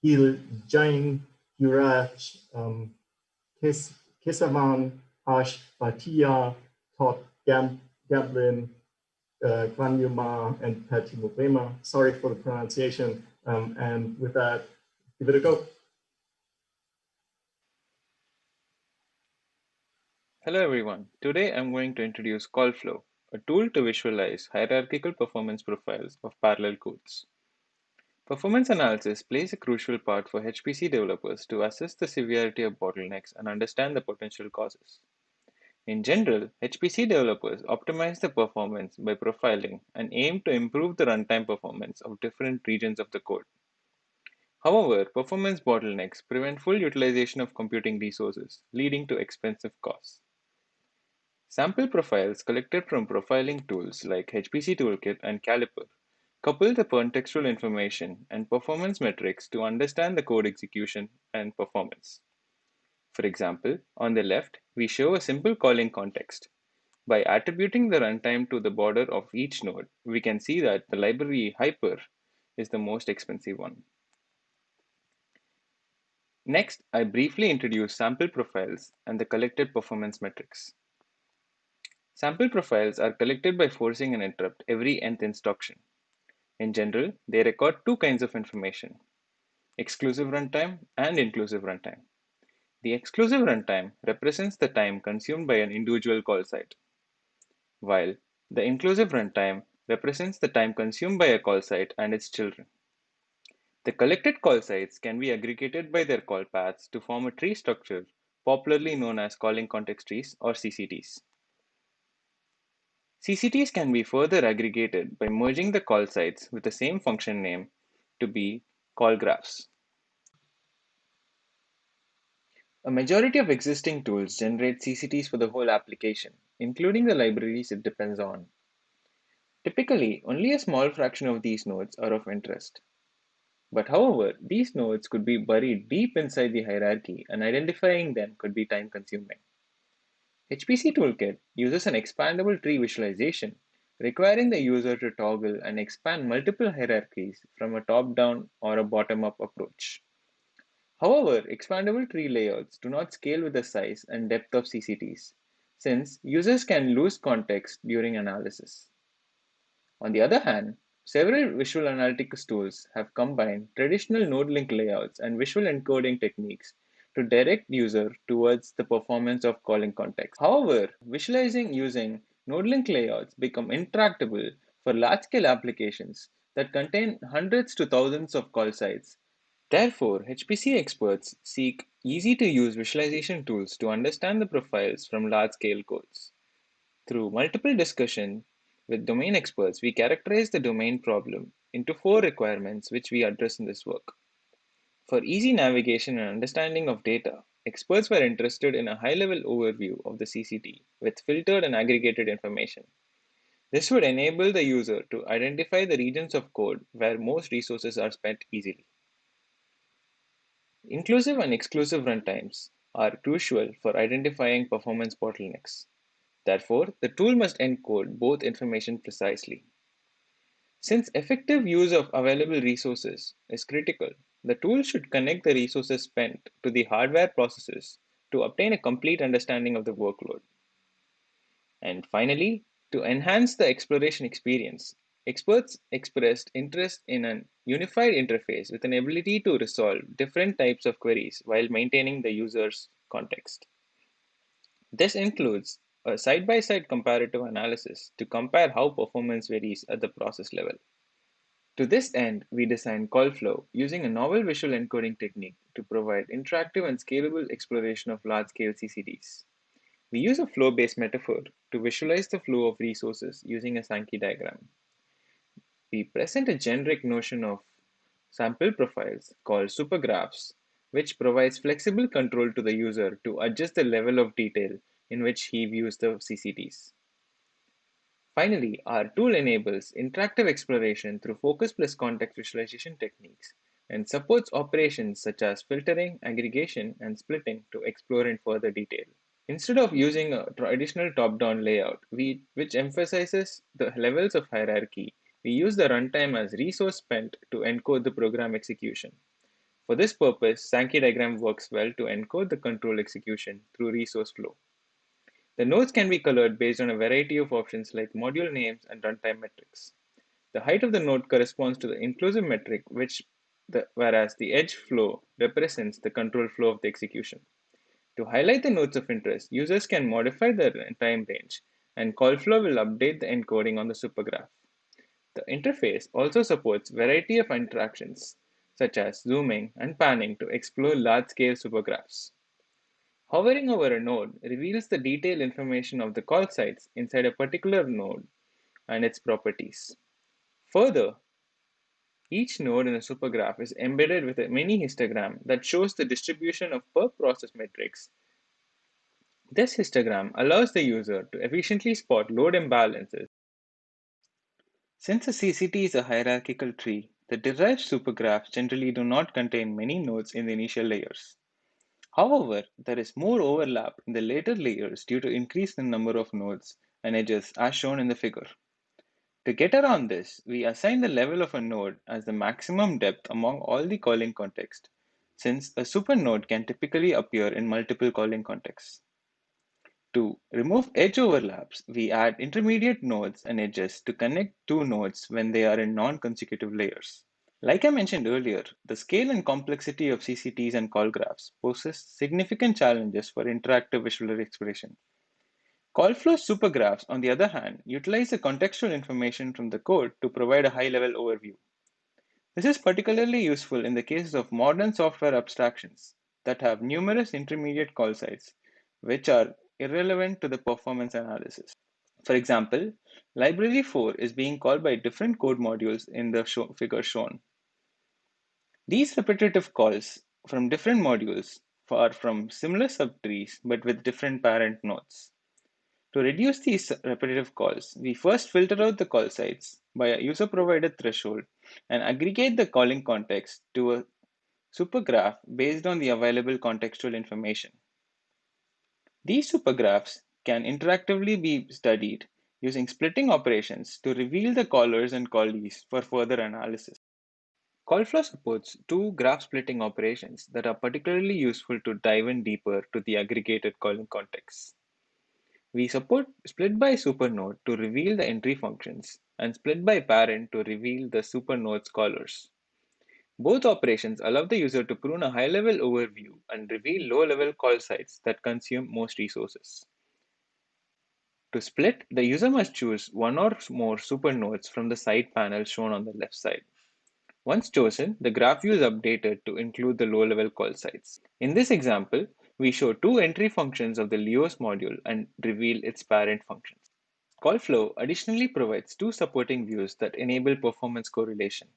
Hil Jain, Yuraj Kesavan, Harsh Bhatia, Todd Gamblin, Kwan-Liu, and Peer-Timo Bremer. Sorry for the pronunciation. And with that, give it a go. Hello everyone. Today I'm going to introduce CallFlow, a tool to visualize hierarchical performance profiles of parallel codes. Performance analysis plays a crucial part for HPC developers to assess the severity of bottlenecks and understand the potential causes. In general, HPC developers optimize the performance by profiling and aim to improve the runtime performance of different regions of the code. However, performance bottlenecks prevent full utilization of computing resources, leading to expensive costs. Sample profiles collected from profiling tools like HPC Toolkit and Caliper couple the contextual information and performance metrics to understand the code execution and performance. For example, on the left, we show a simple calling context. By attributing the runtime to the border of each node, we can see that the library Hyper is the most expensive one. Next, I briefly introduce sample profiles and the collected performance metrics. Sample profiles are collected by forcing an interrupt every nth instruction. In general, they record two kinds of information: exclusive runtime and inclusive runtime. The exclusive runtime represents the time consumed by an individual call site, while the inclusive runtime represents the time consumed by a call site and its children. The collected call sites can be aggregated by their call paths to form a tree structure popularly known as calling context trees or CCTs. CCTs can be further aggregated by merging the call sites with the same function name to be call graphs. A majority of existing tools generate CCTs for the whole application, including the libraries it depends on. Typically, only a small fraction of these nodes are of interest. But however, these nodes could be buried deep inside the hierarchy, and identifying them could be time-consuming. HPC Toolkit uses an expandable tree visualization, requiring the user to toggle and expand multiple hierarchies from a top-down or a bottom-up approach. However, expandable tree layouts do not scale with the size and depth of CCTs, since users can lose context during analysis. On the other hand, several visual analytics tools have combined traditional node link layouts and visual encoding techniques to direct user towards the performance of calling context. However, visualizing using node link layouts become intractable for large-scale applications that contain hundreds to thousands of call sites. Therefore, HPC experts seek easy-to-use visualization tools to understand the profiles from large-scale codes. Through multiple discussion with domain experts, we characterize the domain problem into 4 requirements which we address in this work. For easy navigation and understanding of data, experts were interested in a high-level overview of the CCT with filtered and aggregated information. This would enable the user to identify the regions of code where most resources are spent easily. Inclusive and exclusive runtimes are crucial for identifying performance bottlenecks. Therefore, the tool must encode both information precisely. Since effective use of available resources is critical, the tool should connect the resources spent to the hardware processes to obtain a complete understanding of the workload. And finally, to enhance the exploration experience, experts expressed interest in a unified interface with an ability to resolve different types of queries while maintaining the user's context. This includes a side-by-side comparative analysis to compare how performance varies at the process level. To this end, we designed CallFlow using a novel visual encoding technique to provide interactive and scalable exploration of large-scale CCDs. We use a flow-based metaphor to visualize the flow of resources using a Sankey diagram. We present a generic notion of sample profiles called supergraphs, which provides flexible control to the user to adjust the level of detail in which he views the CCDs. Finally, our tool enables interactive exploration through focus plus context visualization techniques and supports operations such as filtering, aggregation, and splitting to explore in further detail. Instead of using a traditional top-down layout, which emphasizes the levels of hierarchy, we use the runtime as resource spent to encode the program execution. For this purpose, Sankey diagram works well to encode the control execution through resource flow. The nodes can be colored based on a variety of options like module names and runtime metrics. The height of the node corresponds to the inclusive metric, whereas the edge flow represents the control flow of the execution. To highlight the nodes of interest, users can modify the time range, and CallFlow will update the encoding on the supergraph. The interface also supports variety of interactions, such as zooming and panning to explore large-scale supergraphs. Hovering over a node reveals the detailed information of the call sites inside a particular node and its properties. Further, each node in a supergraph is embedded with a mini histogram that shows the distribution of per-process metrics. This histogram allows the user to efficiently spot load imbalances. Since a CCT is a hierarchical tree, the derived supergraphs generally do not contain many nodes in the initial layers. However, there is more overlap in the later layers due to increase in number of nodes and edges as shown in the figure. To get around this, we assign the level of a node as the maximum depth among all the calling contexts, since a supernode can typically appear in multiple calling contexts. To remove edge overlaps, we add intermediate nodes and edges to connect two nodes when they are in non-consecutive layers. Like I mentioned earlier, the scale and complexity of CCTs and call graphs poses significant challenges for interactive visual exploration. CallFlow supergraphs, on the other hand, utilize the contextual information from the code to provide a high-level overview. This is particularly useful in the cases of modern software abstractions that have numerous intermediate call sites, which are irrelevant to the performance analysis. For example, library 4 is being called by different code modules in the figure shown. These repetitive calls from different modules are from similar subtrees but with different parent nodes. To reduce these repetitive calls, we first filter out the call sites by a user-provided threshold and aggregate the calling context to a supergraph based on the available contextual information. These supergraphs can interactively be studied using splitting operations to reveal the callers and callees for further analysis. CallFlow supports two graph splitting operations that are particularly useful to dive in deeper to the aggregated calling context. We support split by supernode to reveal the entry functions and split by parent to reveal the supernode's callers. Both operations allow the user to prune a high-level overview and reveal low-level call sites that consume most resources. To split, the user must choose one or more supernodes from the side panel shown on the left side. Once chosen, the graph view is updated to include the low-level call sites. In this example, we show two entry functions of the Leos module and reveal its parent functions. CallFlow additionally provides two supporting views that enable performance correlation.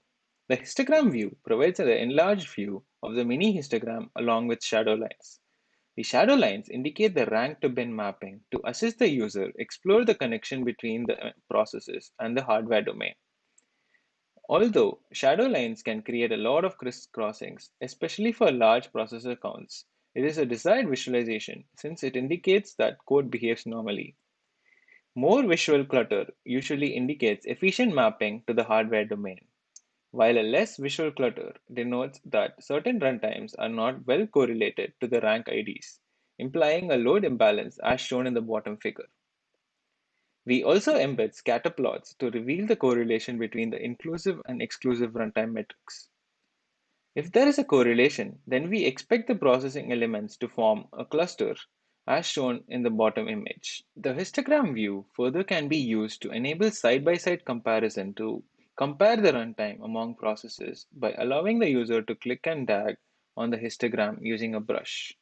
The histogram view provides an enlarged view of the mini histogram along with shadow lines. The shadow lines indicate the rank to bin mapping to assist the user explore the connection between the processes and the hardware domain. Although shadow lines can create a lot of crisscrossings, especially for large processor counts, it is a desired visualization since it indicates that code behaves normally. More visual clutter usually indicates efficient mapping to the hardware domain, while a less visual clutter denotes that certain runtimes are not well correlated to the rank IDs, implying a load imbalance as shown in the bottom figure. We also embed scatter plots to reveal the correlation between the inclusive and exclusive runtime metrics. If there is a correlation, then we expect the processing elements to form a cluster, as shown in the bottom image. The histogram view further can be used to enable side-by-side comparison to compare the runtime among processes by allowing the user to click and drag on the histogram using a brush.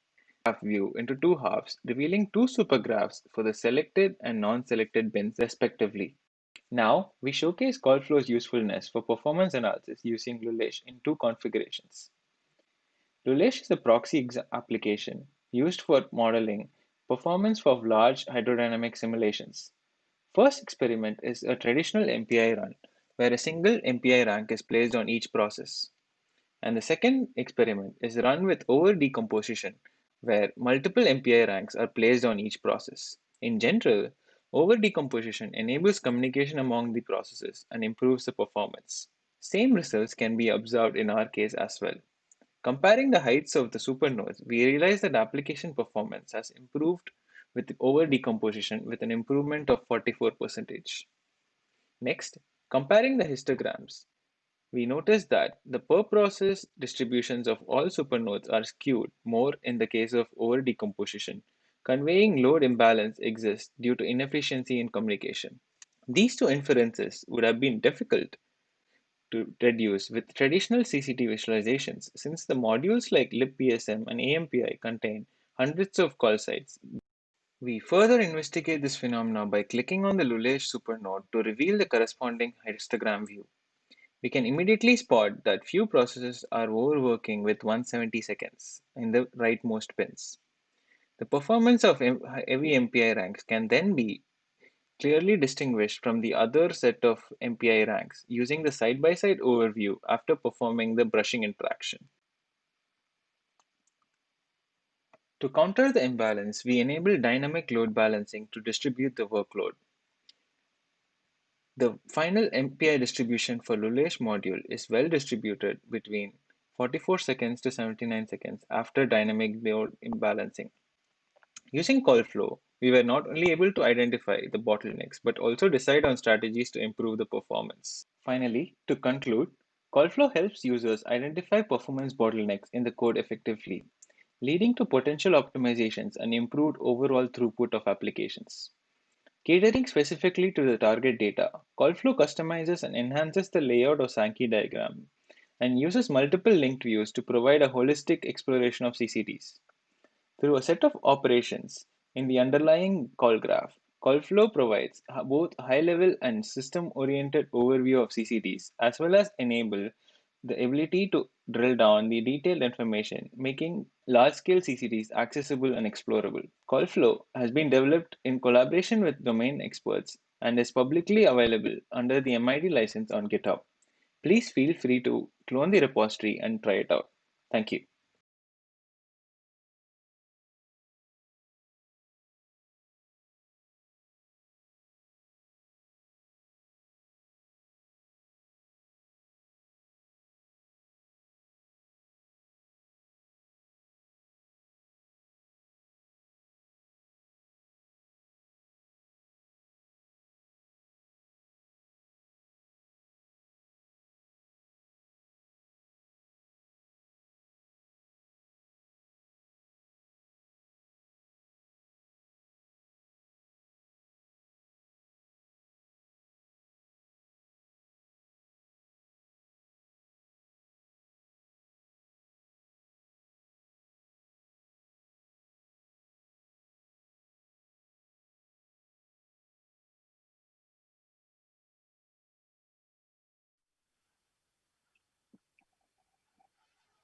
Graph view into two halves, revealing two supergraphs for the selected and non-selected bins respectively. Now, we showcase CallFlow's usefulness for performance analysis using Lulesh in two configurations. Lulesh is a proxy application used for modeling performance for large hydrodynamic simulations. First experiment is a traditional MPI run, where a single MPI rank is placed on each process. And the second experiment is run with over-decomposition, where multiple MPI ranks are placed on each process. In general, over-decomposition enables communication among the processes and improves the performance. Same results can be observed in our case as well. Comparing the heights of the supernodes, we realize that application performance has improved with over-decomposition with an improvement of 44%. Next, comparing the histograms, we notice that the per-process distributions of all supernodes are skewed more in the case of over-decomposition, conveying load imbalance exists due to inefficiency in communication. These two inferences would have been difficult to reduce with traditional CCT visualizations, since the modules like libpsm and AMPI contain hundreds of call sites. We further investigate this phenomena by clicking on the Lulesh supernode to reveal the corresponding histogram view. We can immediately spot that few processes are overworking with 170 seconds in the rightmost pins. The performance of heavy MPI ranks can then be clearly distinguished from the other set of MPI ranks using the side-by-side overview after performing the brushing interaction. To counter the imbalance, we enable dynamic load balancing to distribute the workload. The final MPI distribution for Lulesh module is well distributed between 44 seconds to 79 seconds after dynamic load imbalancing. Using CallFlow, we were not only able to identify the bottlenecks, but also decide on strategies to improve the performance. Finally, to conclude, CallFlow helps users identify performance bottlenecks in the code effectively, leading to potential optimizations and improved overall throughput of applications. Catering specifically to the target data, CallFlow customizes and enhances the layout of Sankey diagram and uses multiple linked views to provide a holistic exploration of CCTs. Through a set of operations in the underlying call graph, CallFlow provides both high-level and system-oriented overview of CCTs, as well as enable the ability to drill down the detailed information, making large-scale CCTs accessible and explorable. CallFlow has been developed in collaboration with domain experts and is publicly available under the MIT license on GitHub. Please feel free to clone the repository and try it out. Thank you.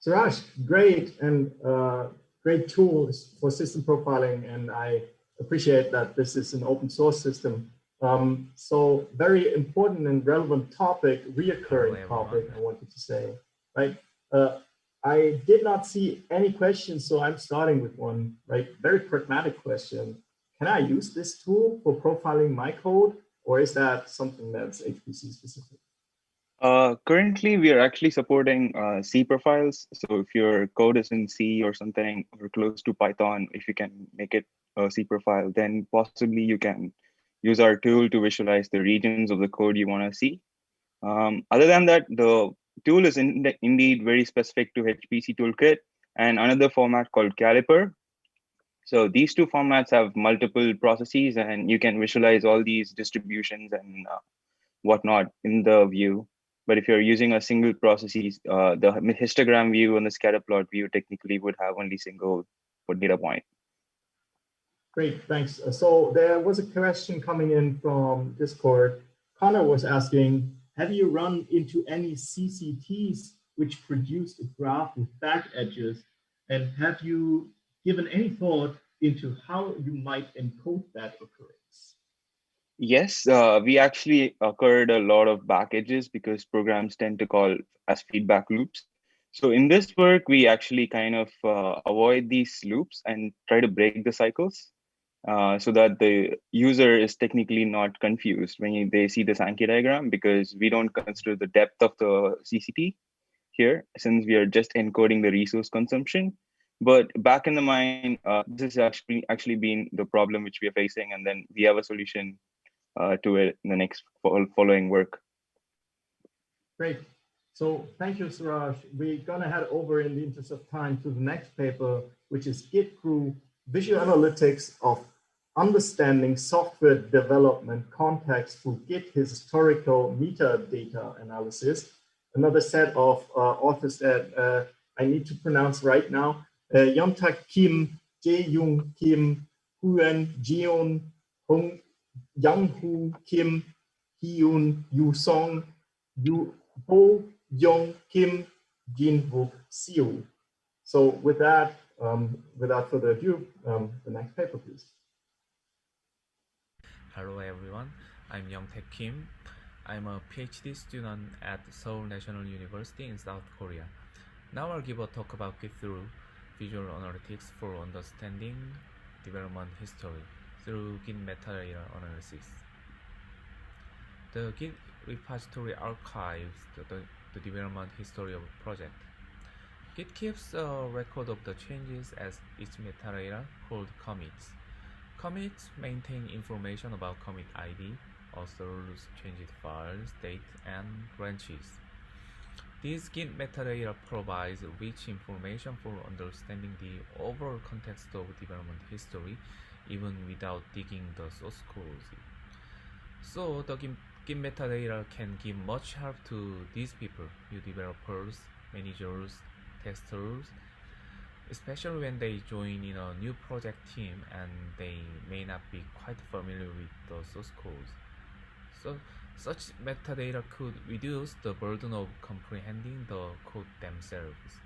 Suraj, great and great tools for system profiling, and I appreciate that this is an open source system. So very important and relevant topic, reoccurring topic, I wanted to say, right? I did not see any questions, so I'm starting with one, right? Very pragmatic question. Can I use this tool for profiling my code, or is that something that's HPC specific? Currently, we are actually supporting C profiles. So if your code is in C or something, or close to Python, if you can make it a C profile, then possibly you can use our tool to visualize the regions of the code you want to see. Other than that, the tool is indeed very specific to HPC Toolkit and another format called Caliper. So these two formats have multiple processes, and you can visualize all these distributions and whatnot in the view. But if you're using a single processes, the histogram view and the scatter plot view technically would have only single data point. Great, thanks. So there was a question coming in from Discord. Connor was asking, have you run into any CCTs which produced a graph with back edges? And have you given any thought into how you might encode that occurrence? Yes, we actually occurred a lot of back edges because programs tend to call as feedback loops. So in this work, we actually kind of avoid these loops and try to break the cycles so that the user is technically not confused when they see the Sankey diagram, because we don't consider the depth of the CCT here, since we are just encoding the resource consumption. But back in the mind, this has actually been the problem which we are facing, and then we have a solution to it in the next following work. Great. So thank you, Suraj. We're going to head over in the interest of time to the next paper, which is Git Through Visual Analytics of Understanding Software Development Context through Git Historical Metadata Analysis. Another set of authors that I need to pronounce right now. Hyeon Kim, Jaeyoung Kim, Hyeon Jeon, Bohyoung Kim, Hyunjoo Song, Bohyoung Kim, Jinwook Seo. So with that, without further ado, the next paper, please. Hello everyone, I'm Young-taek Kim. I'm a PhD student at Seoul National University in South Korea. Now I'll give a talk about Git Through Visual Analytics for understanding development history through Git metadata analysis. The Git repository archives the development history of a project. Git keeps a record of the changes as its metadata called commits. Commits maintain information about commit ID, authors, changed files, date, and branches. This Git metadata provides rich information for understanding the overall context of development history, even without digging the source code. So the Git metadata can give much help to these people, new developers, managers, testers, especially when they join in a new project team and they may not be quite familiar with the source code. So such metadata could reduce the burden of comprehending the code themselves.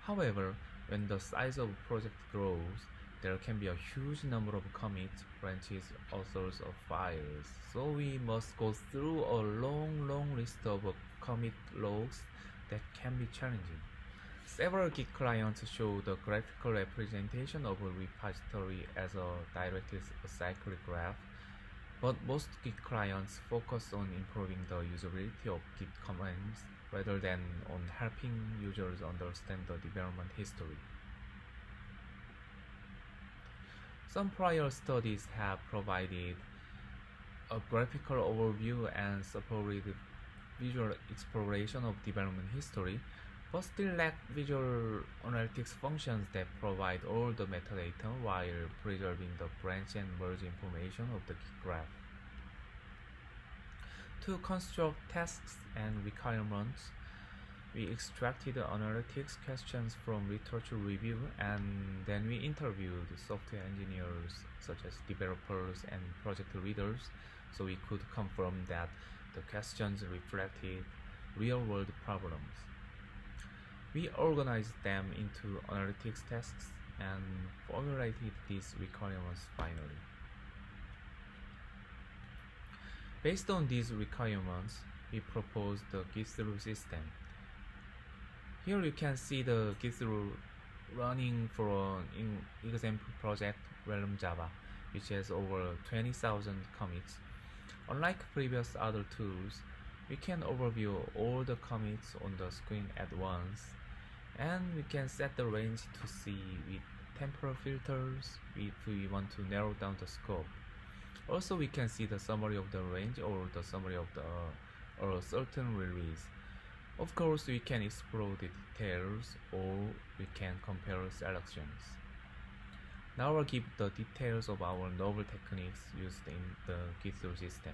However, when the size of a project grows, there can be a huge number of commits, branches, authors, or files. So we must go through a long list of commit logs that can be challenging. Several Git clients show the graphical representation of a repository as a directed acyclic graph, but most Git clients focus on improving the usability of Git commands rather than on helping users understand the development history. Some prior studies have provided a graphical overview and supported visual exploration of development history, but still lack visual analytics functions that provide all the metadata while preserving the branch and merge information of the Git graph. To construct tasks and requirements, we extracted analytics questions from literature review, and then we interviewed software engineers such as developers and project leaders, so we could confirm that the questions reflected real-world problems. We organized them into analytics tasks and formulated these requirements finally. Based on these requirements, we proposed the Git Through system. Here you can see the Git Through running for an example project Realm Java, which has over 20,000 commits. Unlike previous other tools, we can overview all the commits on the screen at once, and we can set the range to see with temporal filters if we want to narrow down the scope. Also, we can see the summary of the range or the summary of a certain release. Of course, we can explore the details or we can compare selections. Now I'll give the details of our novel techniques used in the Git Through system.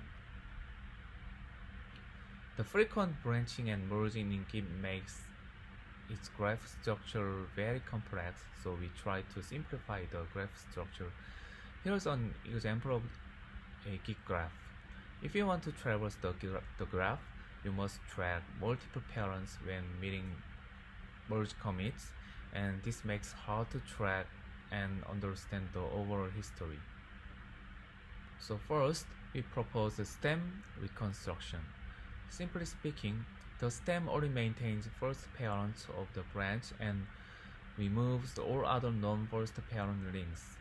The frequent branching and merging in Git makes its graph structure very complex, so we try to simplify the graph structure. Here's an example of a Git graph. If you want to traverse the graph, you must track multiple parents when meeting merge commits, and this makes hard to track and understand the overall history. So first, we propose the stem reconstruction. Simply speaking, the stem only maintains first parents of the branch and removes all other non-first parent links.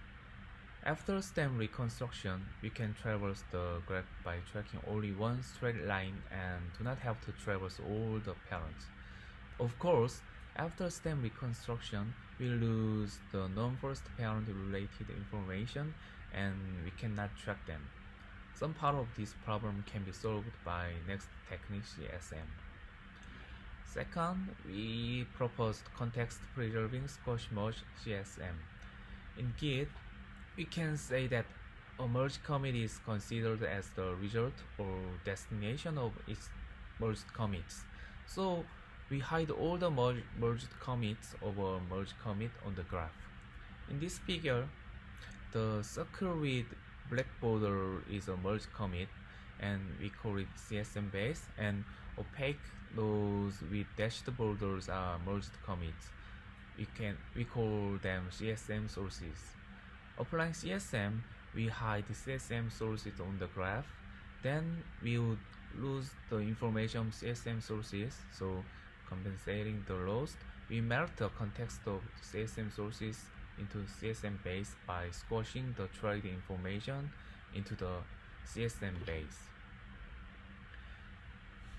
After stem reconstruction, we can traverse the graph by tracking only one straight line and do not have to traverse all the parents. Of course, after stem reconstruction, we lose the non-first parent related information and we cannot track them. Some part of this problem can be solved by next technique CSM. Second, we proposed context-preserving squash merge CSM. In Git, we can say that a merge commit is considered as the result or destination of its merged commits. So we hide all the merged commits of a merge commit on the graph. In this figure, the circle with black border is a merge commit and we call it CSM base, and opaque those with dashed borders are merged commits. We call them CSM sources. Applying CSM, we hide CSM sources on the graph. Then we would lose the information of CSM sources, so compensating the loss, we melt the context of CSM sources into CSM base by squashing the trade information into the CSM base.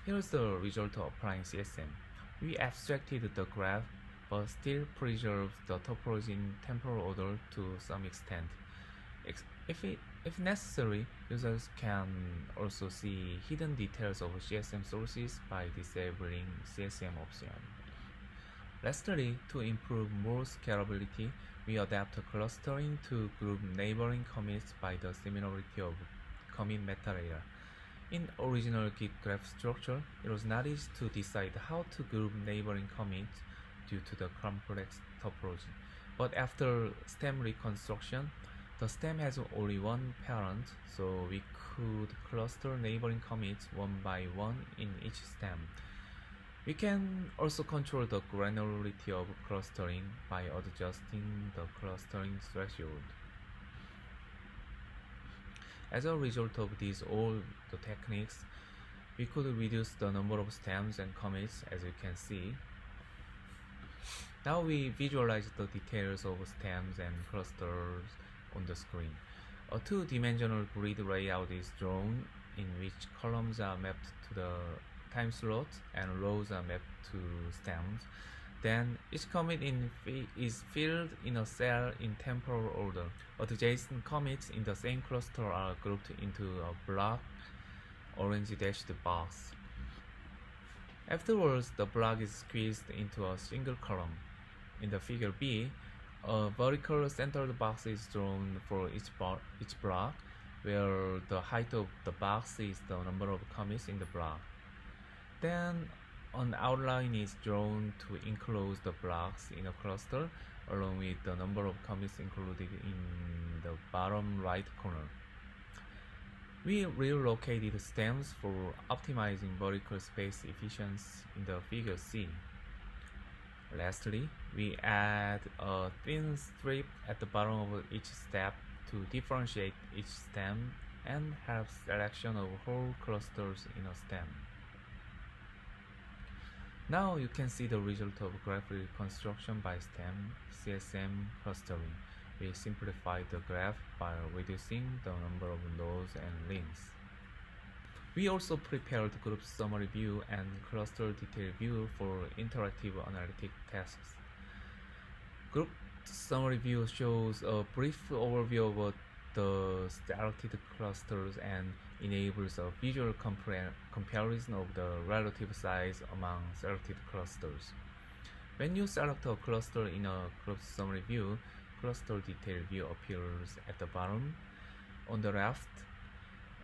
Here's the result of applying CSM. We abstracted the graph but still preserved the topology in temporal order to some extent. If necessary, users can also see hidden details of CSM sources by disabling CSM option. Lastly, to improve more scalability, we adapt clustering to group neighboring commits by the similarity of commit metadata. In original Git graph structure, it was not easy to decide how to group neighboring commits due to the complex topology. But after stem reconstruction, the stem has only one parent, so we could cluster neighboring commits one by one in each stem. We can also control the granularity of clustering by adjusting the clustering threshold. As a result of these all the techniques, we could reduce the number of stems and commits, as you can see. Now we visualize the details of stems and clusters on the screen. A two-dimensional grid layout is drawn in which columns are mapped to the time slot and rows are mapped to stems. Then each commit is filled in a cell in temporal order. Adjacent commits in the same cluster are grouped into a block orange dashed box. Afterwards, the block is squeezed into a single column. In the figure B, a vertical centered box is drawn for each block, where the height of the box is the number of commits in the block. Then an outline is drawn to enclose the blocks in a cluster, along with the number of commits included in the bottom right corner. We relocated stems for optimizing vertical space efficiency in the figure C. Lastly, we add a thin strip at the bottom of each step to differentiate each stem and have selection of whole clusters in a stem. Now you can see the result of graph reconstruction by stem CSM clustering. We simplified the graph by reducing the number of nodes and links. We also prepared group summary view and cluster detail view for interactive analytic tasks. Group summary view shows a brief overview of a the selected clusters and enables a visual comparison of the relative size among selected clusters. When you select a cluster in a cluster summary view, cluster detail view appears at the bottom. On the left,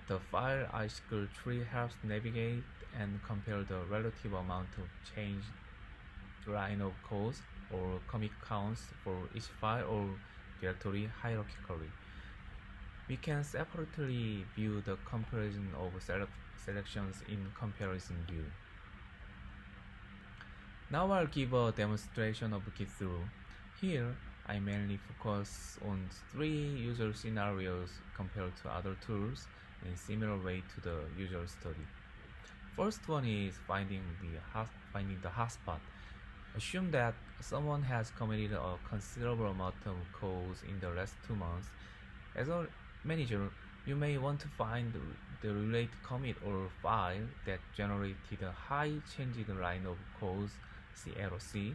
the file hierarchical tree helps navigate and compare the relative amount of changed line of codes or commit counts for each file or directory hierarchically. We can separately view the comparison of selections in comparison view. Now I'll give a demonstration of Git Through. Here, I mainly focus on 3 user scenarios compared to other tools in a similar way to the user study. First one is finding the hotspot. Assume that someone has committed a considerable amount of codes in the last 2 months. As a manager, you may want to find the related commit or file that generated a high changed line of codes, CLC.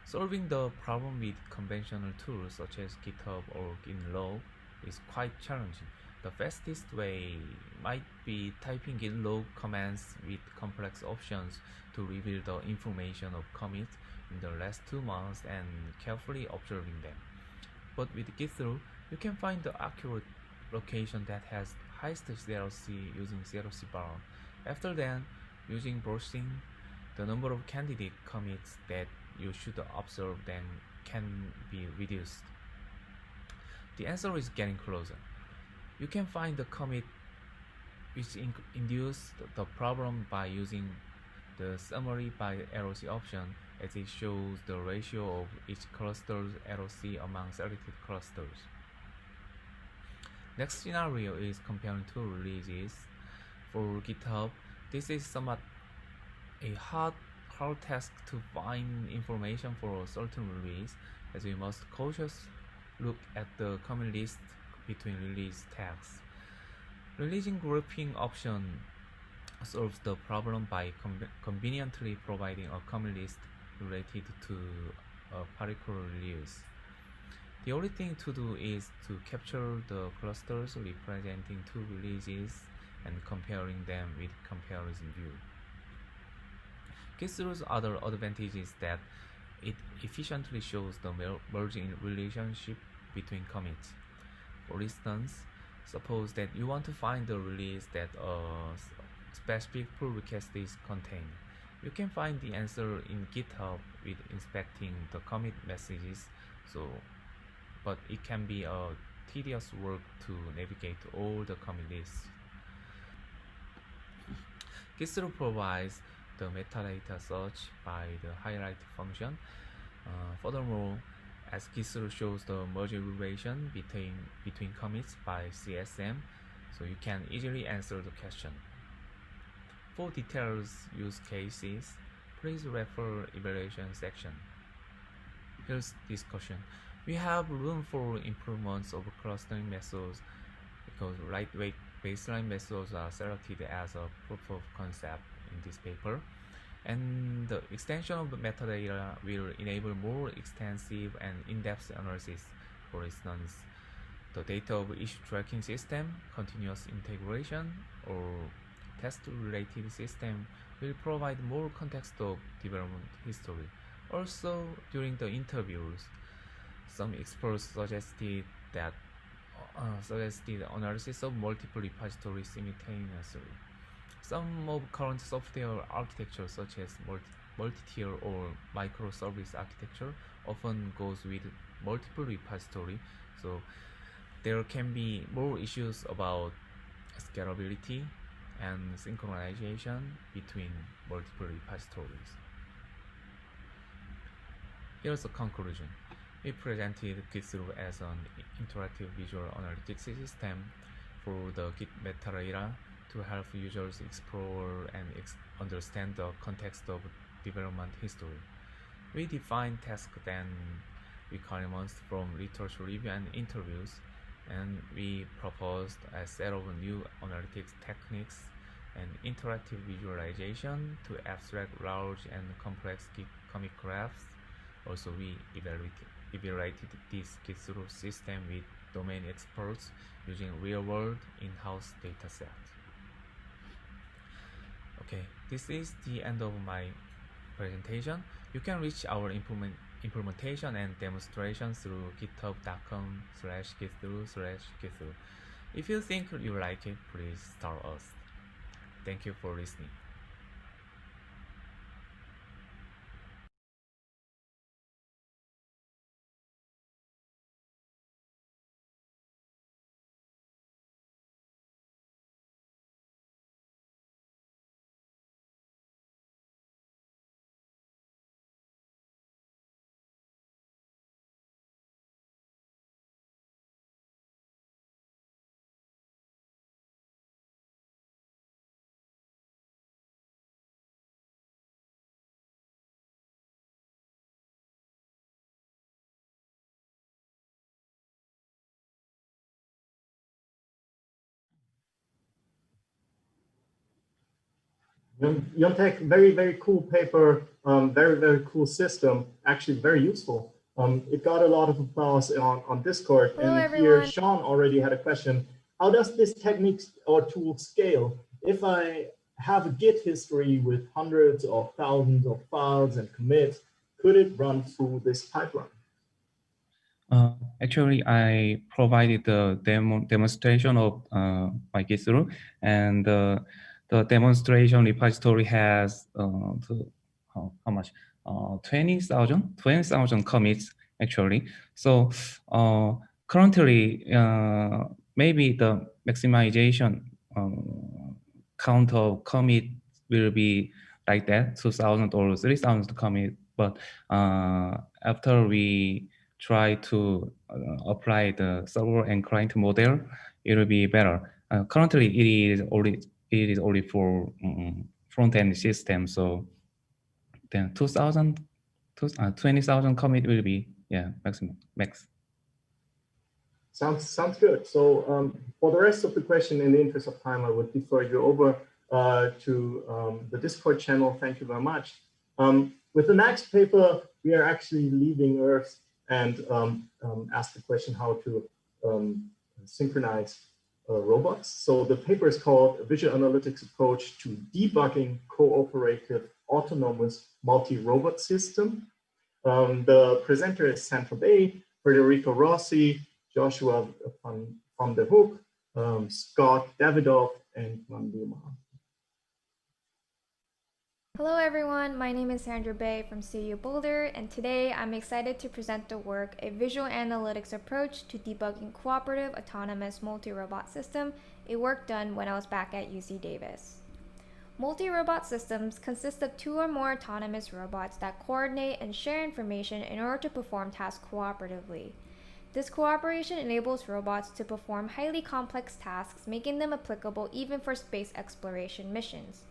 Solving the problem with conventional tools such as GitHub or GitLog is quite challenging. The fastest way might be typing GitLog commands with complex options to reveal the information of commits in the last 2 months and carefully observing them. But with Git Through, you can find the accurate location that has highest CLC using CLC bar. After then, using brushing, the number of candidate commits that you should observe then can be reduced. The answer is getting closer. You can find the commit which induced the problem by using the summary by LOC option, as it shows the ratio of each cluster's LOC among selected clusters. Next scenario is comparing 2 releases. For GitHub, this is somewhat a hard task to find information for a certain release, as we must cautiously look at the common list between release tags. Releasing grouping option solves the problem by conveniently providing a common list related to a particular release. The only thing to do is to capture the clusters representing 2 releases and comparing them with comparison view. Git Through's other advantage is that it efficiently shows the merging relationship between commits. For instance, suppose that you want to find the release that a specific pull request is contained. You can find the answer in GitHub with inspecting the commit messages, but it can be a tedious work to navigate all the commit lists. Git Through provides the metadata search by the highlight function. Furthermore, as Git Through shows the merge relation between commits by CSM, so you can easily answer the question. For detailed use cases, please refer evaluation section. Here's discussion. We have room for improvements of clustering methods because lightweight baseline methods are selected as a proof of concept in this paper, and the extension of the metadata will enable more extensive and in-depth analysis. For instance, the data of issue tracking system, continuous integration, or test-related system will provide more context of development history. Also, during the interviews, some experts suggested analysis of multiple repositories simultaneously. Some of current software architecture, such as multi-tier or microservice architecture, often goes with multiple repository, so there can be more issues about scalability and synchronization between multiple repositories. Here's a conclusion. We presented Git Through as an interactive visual analytics system for the Git metadata to help users explore and understand the context of development history. We defined tasks and requirements from literature review and interviews, and we proposed a set of new analytics techniques and interactive visualization to abstract large and complex comic graphs. Also, we evaluated this Git Through system with domain experts using real-world in-house datasets. Okay, this is the end of my presentation. You can reach our implementation and demonstration through github.com/gitthrough/githrough. If you think you like it, please start us. Thank you for listening. Yontek, very, very cool paper, very, very cool system, actually very useful. It got a lot of applause on Discord. Hello, and everyone. Here, Sean already had a question. How does this technique or tool scale? If I have a Git history with hundreds or thousands of files and commits, could it run through this pipeline? Actually, I provided the demonstration of my Git Through, and the demonstration repository has how much? 20,000 commits actually. So currently, maybe the maximization count of commit will be like that, 2,000 or 3,000 commit. But after we try to apply the server and client model, it will be better. Currently, it is only for front-end system. So then 20,000 commit will be max. Sounds good. So for the rest of the question, in the interest of time, I would defer you over to the Discord channel. Thank you very much. With the next paper, we are actually leaving Earth and ask the question how to synchronize robots. So the paper is called A Visual Analytics Approach to Debugging Cooperative Autonomous Multi-Robot System. The presenter is Sandra Bay, Federico Rossi, Joshua van der Hoek, Scott Davidoff, and Kwan-Liu. Hello everyone, my name is Sandra Bay from CU Boulder, and today I'm excited to present the work A Visual Analytics Approach to Debugging Cooperative Autonomous Multi-Robot System, a work done when I was back at UC Davis. Multi-robot systems consist of 2 or more autonomous robots that coordinate and share information in order to perform tasks cooperatively. This cooperation enables robots to perform highly complex tasks, making them applicable even for space exploration missions.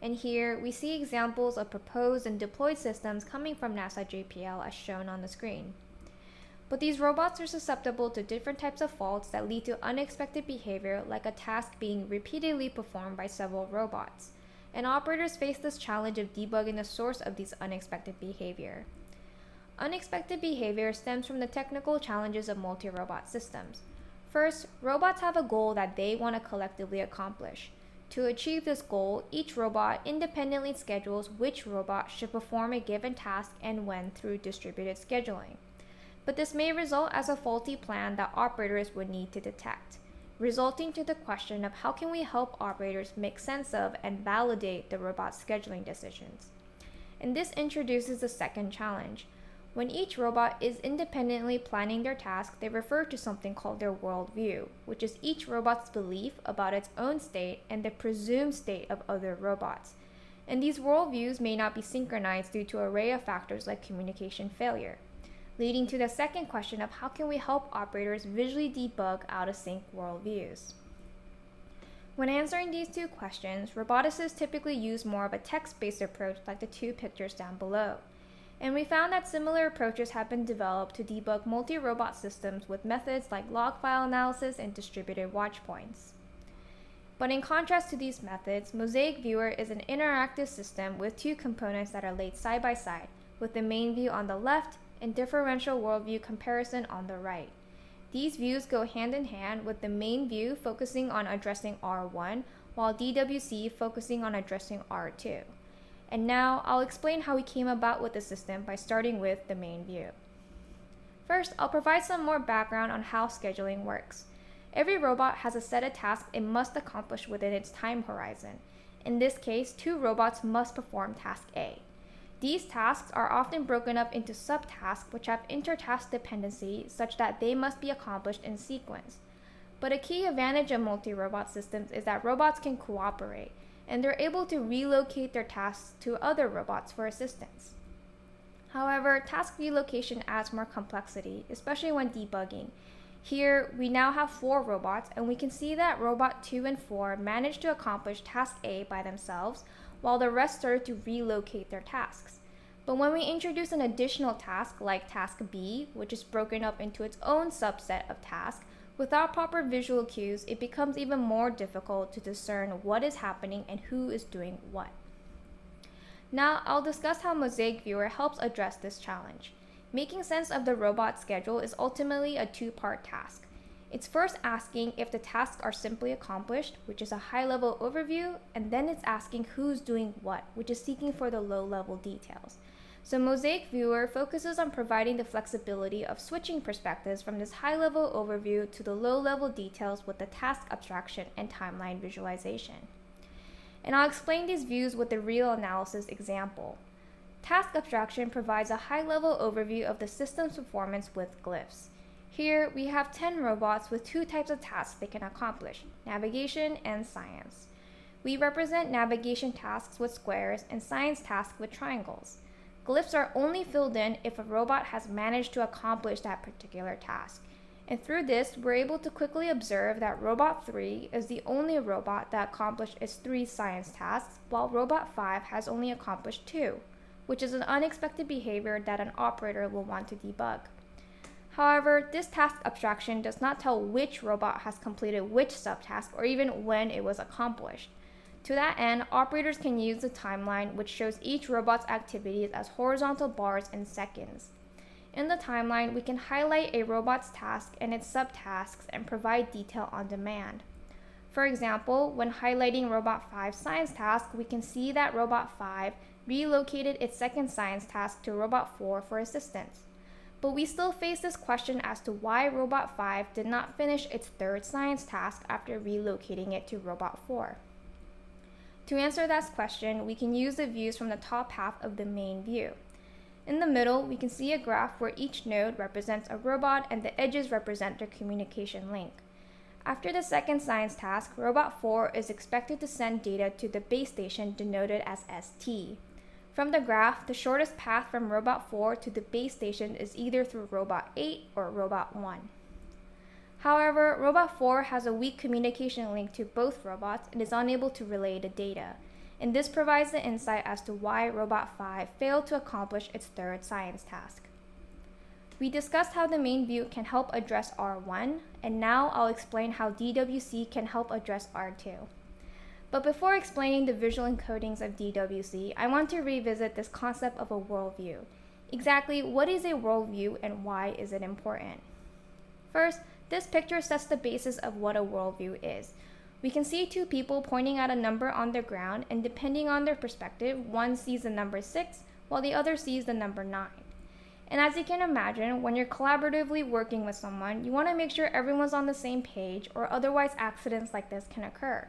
And here, we see examples of proposed and deployed systems coming from NASA JPL as shown on the screen. But these robots are susceptible to different types of faults that lead to unexpected behavior, like a task being repeatedly performed by several robots. And operators face this challenge of debugging the source of these unexpected behavior. Unexpected behavior stems from the technical challenges of multi-robot systems. First, robots have a goal that they want to collectively accomplish. To achieve this goal, each robot independently schedules which robot should perform a given task and when through distributed scheduling. But this may result as a faulty plan that operators would need to detect, resulting to the question of how can we help operators make sense of and validate the robot's scheduling decisions. And this introduces the second challenge. When each robot is independently planning their task, they refer to something called their worldview, which is each robot's belief about its own state and the presumed state of other robots. And these worldviews may not be synchronized due to an array of factors like communication failure, leading to the second question of how can we help operators visually debug out-of-sync worldviews. When answering these 2 questions, roboticists typically use more of a text-based approach like the 2 pictures down below. And we found that similar approaches have been developed to debug multi-robot systems with methods like log file analysis and distributed watch points. But in contrast to these methods, Mosaic Viewer is an interactive system with 2 components that are laid side by side, with the main view on the left and differential worldview comparison on the right. these views go hand in hand with the main view focusing on addressing R1, while DWC focusing on addressing R2. And now I'll explain how we came about with the system by starting with the main view. First, I'll provide some more background on how scheduling works. Every robot has a set of tasks it must accomplish within its time horizon. In this case, 2 robots must perform task A. These tasks are often broken up into subtasks which have inter-task dependency such that they must be accomplished in sequence. But a key advantage of multi-robot systems is that robots can cooperate, and they're able to relocate their tasks to other robots for assistance. However, task relocation adds more complexity, especially when debugging. Here, we now have 4 robots, and we can see that robot 2 and 4 managed to accomplish task A by themselves, while the rest started to relocate their tasks. But when we introduce an additional task like task B, which is broken up into its own subset of tasks, without proper visual cues, it becomes even more difficult to discern what is happening and who is doing what. Now, I'll discuss how Mosaic Viewer helps address this challenge. Making sense of the robot schedule is ultimately a 2-part task. It's first asking if the tasks are simply accomplished, which is a high-level overview, and then it's asking who's doing what, which is seeking for the low-level details. So Mosaic Viewer focuses on providing the flexibility of switching perspectives from this high-level overview to the low-level details with the task abstraction and timeline visualization. And I'll explain these views with a real analysis example. Task abstraction provides a high-level overview of the system's performance with glyphs. Here, we have 10 robots with 2 types of tasks they can accomplish, navigation and science. We represent navigation tasks with squares and science tasks with triangles. Glyphs are only filled in if a robot has managed to accomplish that particular task. And through this, we're able to quickly observe that Robot 3 is the only robot that accomplished its 3 science tasks, while Robot 5 has only accomplished 2, which is an unexpected behavior that an operator will want to debug. However, this task abstraction does not tell which robot has completed which subtask or even when it was accomplished. To that end, operators can use the timeline, which shows each robot's activities as horizontal bars in seconds. In the timeline, we can highlight a robot's task and its subtasks and provide detail on demand. For example, when highlighting Robot 5's science task, we can see that Robot 5 relocated its second science task to Robot 4 for assistance. But we still face this question as to why Robot 5 did not finish its third science task after relocating it to Robot 4. To answer that question, we can use the views from the top half of the main view. In the middle, we can see a graph where each node represents a robot and the edges represent their communication link. After the second science task, Robot 4 is expected to send data to the base station denoted as ST. From the graph, the shortest path from Robot 4 to the base station is either through Robot 8 or Robot 1. However, Robot 4 has a weak communication link to both robots and is unable to relay the data, and this provides the insight as to why Robot 5 failed to accomplish its third science task. We discussed how the main view can help address R1, and now I'll explain how DWC can help address R2. But before explaining the visual encodings of DWC, I want to revisit this concept of a worldview. Exactly what is a worldview and why is it important? First, this picture sets the basis of what a worldview is. We can see 2 people pointing at a number on the ground, and depending on their perspective, one sees the number 6, while the other sees the number 9. And as you can imagine, when you're collaboratively working with someone, you want to make sure everyone's on the same page, or otherwise accidents like this can occur.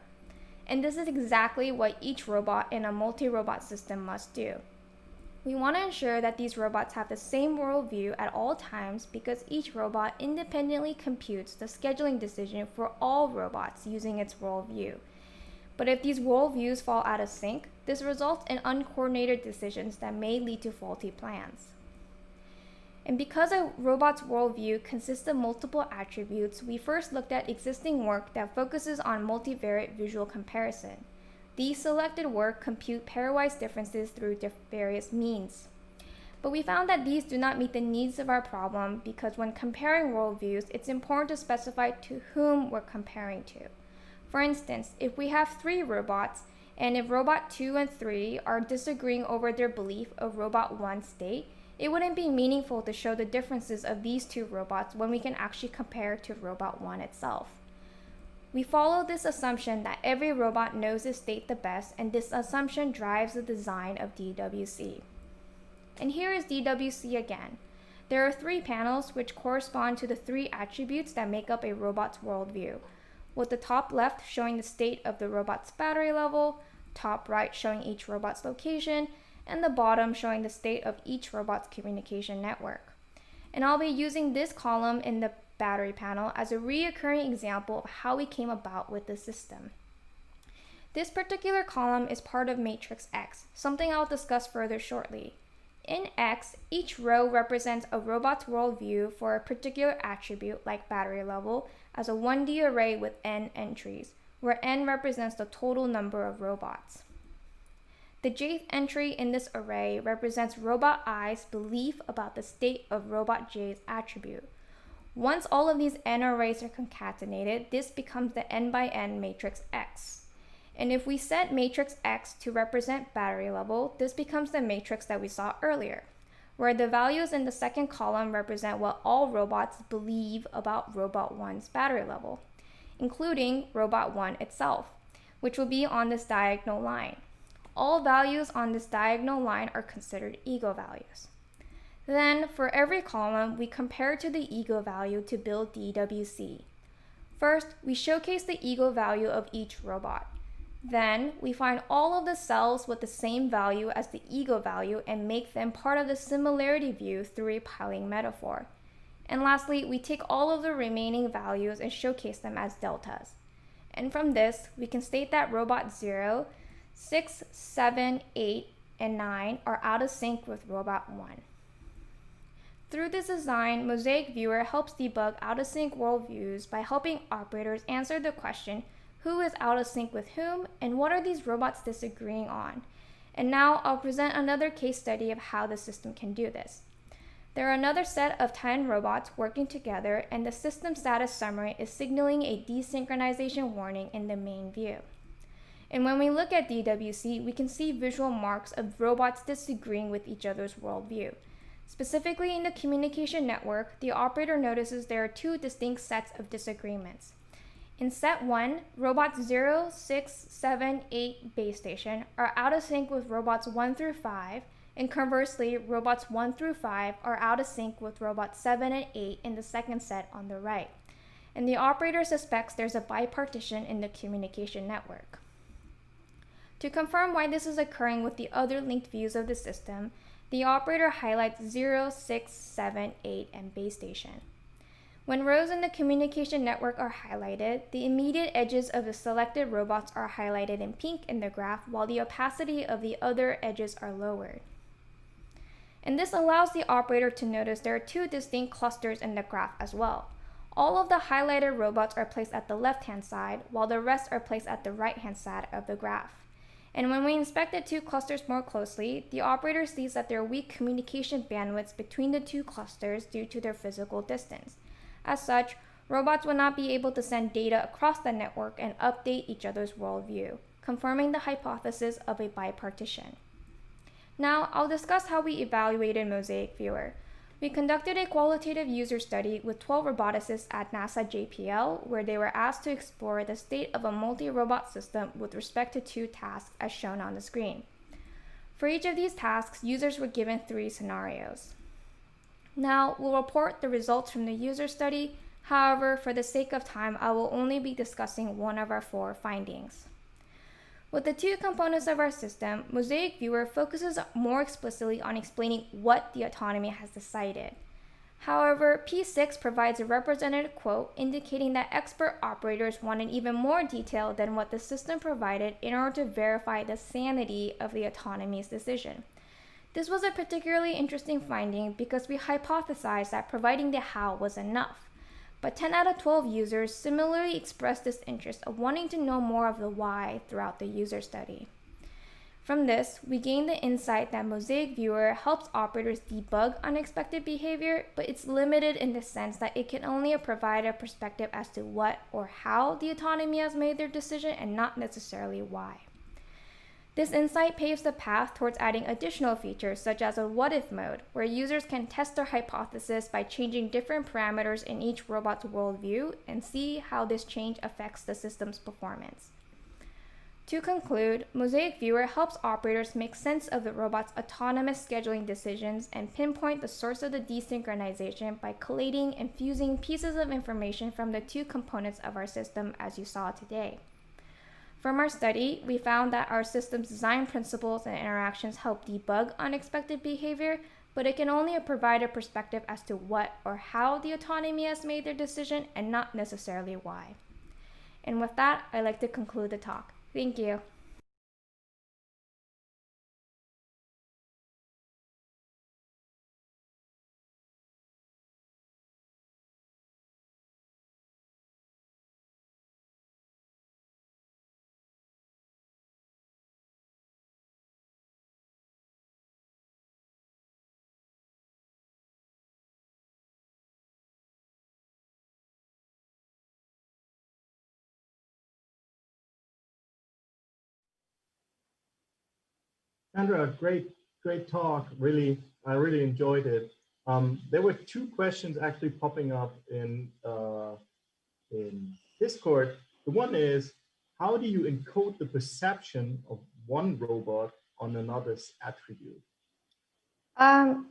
And this is exactly what each robot in a multi-robot system must do. We want to ensure that these robots have the same worldview at all times because each robot independently computes the scheduling decision for all robots using its worldview. But if these worldviews fall out of sync, this results in uncoordinated decisions that may lead to faulty plans. And because a robot's worldview consists of multiple attributes, we first looked at existing work that focuses on multivariate visual comparison. These selected work compute pairwise differences through various means. But we found that these do not meet the needs of our problem because when comparing worldviews, it's important to specify to whom we're comparing to. For instance, if we have 3 robots, and if Robot 2 and 3 are disagreeing over their belief of Robot 1's state, it wouldn't be meaningful to show the differences of these two robots when we can actually compare to Robot 1 itself. We follow this assumption that every robot knows its state the best, and this assumption drives the design of DWC. And here is DWC again. There are 3 panels which correspond to the 3 attributes that make up a robot's worldview, with the top left showing the state of the robot's battery level, top right showing each robot's location, and the bottom showing the state of each robot's communication network. And I'll be using this column in the battery panel as a recurring example of how we came about with the system. This particular column is part of matrix X, something I'll discuss further shortly. In X, each row represents a robot's worldview for a particular attribute like battery level as a 1D array with n entries, where n represents the total number of robots. The jth entry in this array represents robot I's belief about the state of robot J's attribute. Once all of these n arrays are concatenated, this becomes the n by n matrix X. And if we set matrix X to represent battery level, this becomes the matrix that we saw earlier, where the values in the second column represent what all robots believe about Robot 1's battery level, including Robot 1 itself, which will be on this diagonal line. All values on this diagonal line are considered ego values. Then, for every column, we compare to the ego value to build DWC. First, we showcase the ego value of each robot. Then, we find all of the cells with the same value as the ego value and make them part of the similarity view through a piling metaphor. And lastly, we take all of the remaining values and showcase them as deltas. And from this, we can state that robot 0, 6, 7, 8, and 9 are out of sync with robot 1. Through this design, Mosaic Viewer helps debug out-of-sync worldviews by helping operators answer the question, who is out of sync with whom, and what are these robots disagreeing on? And now I'll present another case study of how the system can do this. There are another set of 10 robots working together, and the system status summary is signaling a desynchronization warning in the main view. And when we look at DWC, we can see visual marks of robots disagreeing with each other's worldview. Specifically in the communication network, the operator notices there are 2 distinct sets of disagreements. In set 1, robots 0, 6, 7, 8 base station are out of sync with robots 1 through 5, and conversely, robots 1 through 5 are out of sync with robots 7 and 8 in the second set on the right. And the operator suspects there's a bipartition in the communication network. To confirm why this is occurring with the other linked views of the system, the operator highlights 0, 6, 7, 8, and base station. When rows in the communication network are highlighted, the immediate edges of the selected robots are highlighted in pink in the graph, while the opacity of the other edges are lowered. And this allows the operator to notice there are 2 distinct clusters in the graph as well. All of the highlighted robots are placed at the left-hand side, while the rest are placed at the right-hand side of the graph. And when we inspect the 2 clusters more closely, the operator sees that there are weak communication bandwidths between the 2 clusters due to their physical distance. As such, robots will not be able to send data across the network and update each other's worldview, confirming the hypothesis of a bipartition. Now, I'll discuss how we evaluated Mosaic Viewer. We conducted a qualitative user study with 12 roboticists at NASA JPL, where they were asked to explore the state of a multi-robot system with respect to 2 tasks as shown on the screen. For each of these tasks, users were given 3 scenarios. Now, we'll report the results from the user study. However, for the sake of time, I will only be discussing one of our 4 findings. With the 2 components of our system, Mosaic Viewer focuses more explicitly on explaining what the autonomy has decided. However, P6 provides a representative quote indicating that expert operators wanted even more detail than what the system provided in order to verify the sanity of the autonomy's decision. This was a particularly interesting finding because we hypothesized that providing the how was enough. But 10 out of 12 users similarly expressed this interest of wanting to know more of the why throughout the user study. From this, we gained the insight that Mosaic Viewer helps operators debug unexpected behavior, but it's limited in the sense that it can only provide a perspective as to what or how the autonomy has made their decision and not necessarily why. This insight paves the path towards adding additional features such as a what-if mode, where users can test their hypothesis by changing different parameters in each robot's worldview and see how this change affects the system's performance. To conclude, Mosaic Viewer helps operators make sense of the robot's autonomous scheduling decisions and pinpoint the source of the desynchronization by collating and fusing pieces of information from the two components of our system, as you saw today. From our study, we found that our system's design principles and interactions help debug unexpected behavior, but it can only provide a perspective as to what or how the autonomy has made their decision and not necessarily why. And with that, I'd like to conclude the talk. Thank you. Sandra, great talk. I really enjoyed it. There were two questions actually popping up in Discord. The one is, how do you encode the perception of one robot on another's attribute?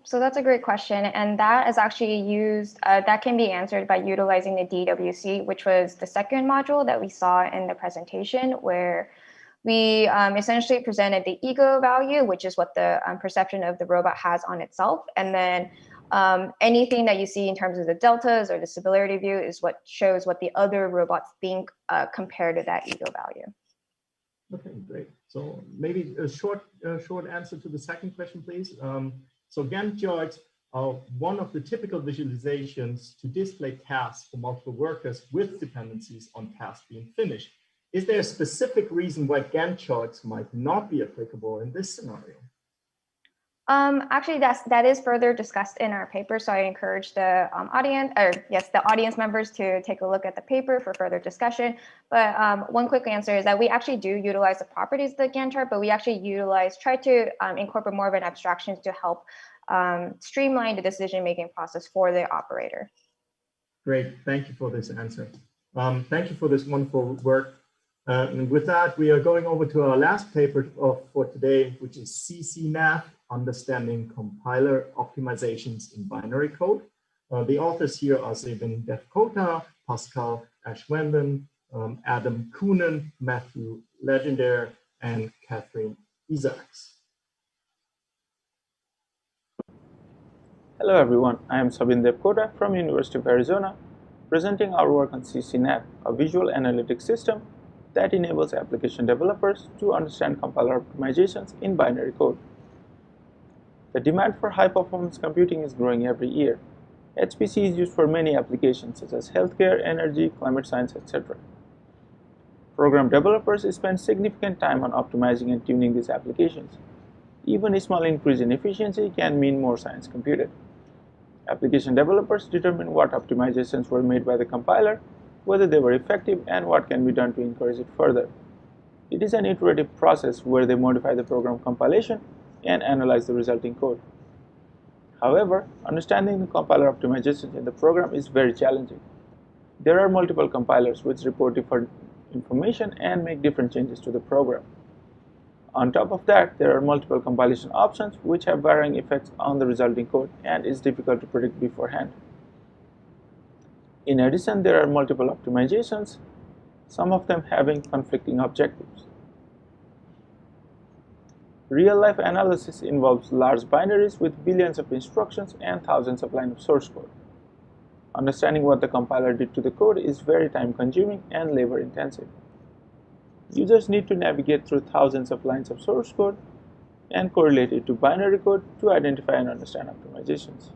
So that's a great question, and that is actually used, that can be answered by utilizing the DWC, which was the second module that we saw in the presentation, where we essentially presented the ego value, which is what the perception of the robot has on itself. And then anything that you see in terms of the deltas or the similarity view is what shows what the other robots think compared to that ego value. Okay, great. So maybe a short answer to the second question, please. So Gantt charts are one of the typical visualizations to display tasks for multiple workers with dependencies on tasks being finished. Is there a specific reason why Gantt charts might not be applicable in this scenario? Actually, that is further discussed in our paper, so I encourage the audience members to take a look at the paper for further discussion. But one quick answer is that we actually do utilize the properties of the Gantt chart, but we actually try to incorporate more of an abstraction to help streamline the decision-making process for the operator. Great, thank you for this answer. Thank you for this wonderful work. And with that, we are going over to our last paper for today, which is CCNAV, Understanding Compiler Optimizations in Binary Code. The authors here are Zhimin Li, Pascal Ashwenden, Adam Koonen, Matthew Legendre, and Kathryn Isaacs. Hello everyone, I am Zhimin Li from University of Arizona, presenting our work on CCNAV, a visual analytic system that enables application developers to understand compiler optimizations in binary code. The demand for high-performance computing is growing every year. HPC is used for many applications such as healthcare, energy, climate science, etc. Program developers spend significant time on optimizing and tuning these applications. Even a small increase in efficiency can mean more science computed. Application developers determine what optimizations were made by the compiler, whether they were effective, and what can be done to encourage it further. It is an iterative process where they modify the program compilation and analyze the resulting code. However, understanding the compiler optimizations in the program is very challenging. There are multiple compilers which report different information and make different changes to the program. On top of that, there are multiple compilation options which have varying effects on the resulting code and is difficult to predict beforehand. In addition, there are multiple optimizations, some of them having conflicting objectives. Real-life analysis involves large binaries with billions of instructions and thousands of lines of source code. Understanding what the compiler did to the code is very time-consuming and labor-intensive. Users need to navigate through thousands of lines of source code and correlate it to binary code to identify and understand optimizations.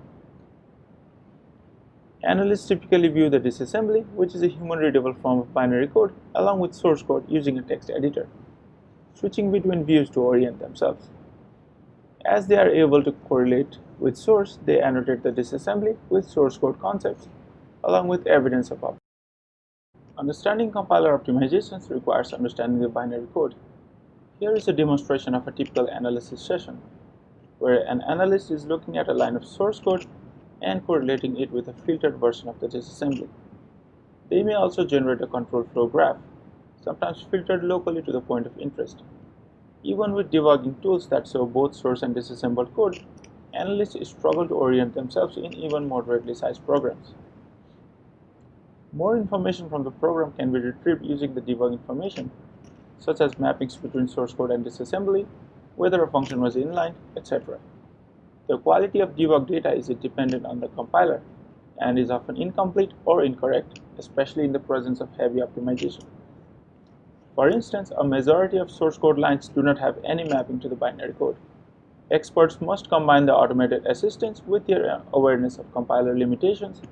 Analysts typically view the disassembly, which is a human-readable form of binary code, along with source code using a text editor, switching between views to orient themselves. As they are able to correlate with source, they annotate the disassembly with source code concepts, along with evidence of optimization. Understanding compiler optimizations requires understanding the binary code. Here is a demonstration of a typical analysis session, where an analyst is looking at a line of source code and correlating it with a filtered version of the disassembly. They may also generate a control flow graph, sometimes filtered locally to the point of interest. Even with debugging tools that show both source and disassembled code, analysts struggle to orient themselves in even moderately sized programs. More information from the program can be retrieved using the debug information, such as mappings between source code and disassembly, whether a function was inlined, etc. The quality of debug data is dependent on the compiler and is often incomplete or incorrect, especially in the presence of heavy optimization. For instance, a majority of source code lines do not have any mapping to the binary code. Experts must combine the automated assistance with their awareness of compiler limitations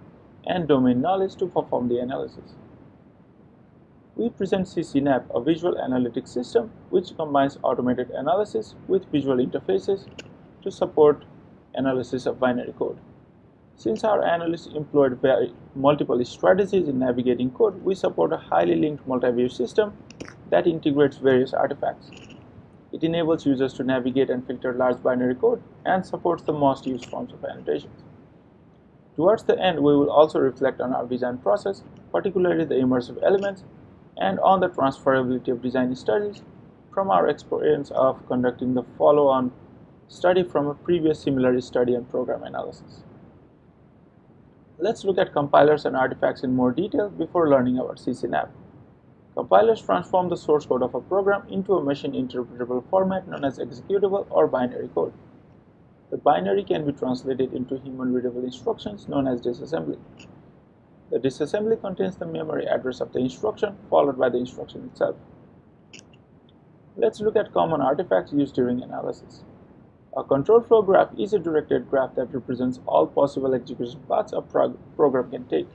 and domain knowledge to perform the analysis. We present CCNAP, a visual analytics system which combines automated analysis with visual interfaces to support analysis of binary code. Since our analysts employed multiple strategies in navigating code, we support a highly linked multi-view system that integrates various artifacts. It enables users to navigate and filter large binary code and supports the most used forms of annotations. Towards the end, we will also reflect on our design process, particularly the immersive elements, and on the transferability of design studies from our experience of conducting the follow-on study from a previous similar study and program analysis. Let's look at compilers and artifacts in more detail before learning about CCNAP. Compilers transform the source code of a program into a machine interpretable format known as executable or binary code. The binary can be translated into human readable instructions known as disassembly. The disassembly contains the memory address of the instruction followed by the instruction itself. Let's look at common artifacts used during analysis. A control flow graph is a directed graph that represents all possible execution paths a program can take.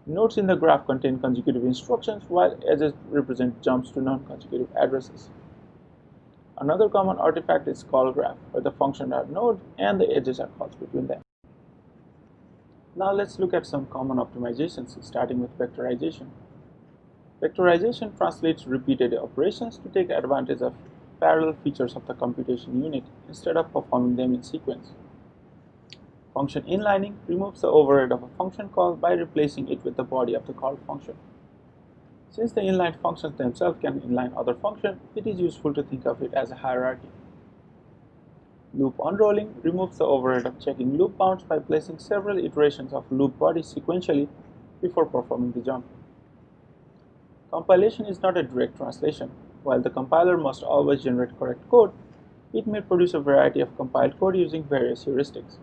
Nodes in the graph contain consecutive instructions, while edges represent jumps to non-consecutive addresses. Another common artifact is call graph, where the functions are node and the edges are calls between them. Now let's look at some common optimizations, starting with vectorization. Vectorization translates repeated operations to take advantage of parallel features of the computation unit instead of performing them in sequence. Function inlining removes the overhead of a function call by replacing it with the body of the called function. Since the inline functions themselves can inline other functions, it is useful to think of it as a hierarchy. Loop unrolling removes the overhead of checking loop bounds by placing several iterations of loop bodies sequentially before performing the jump. Compilation is not a direct translation. While the compiler must always generate correct code, it may produce a variety of compiled code using various heuristics.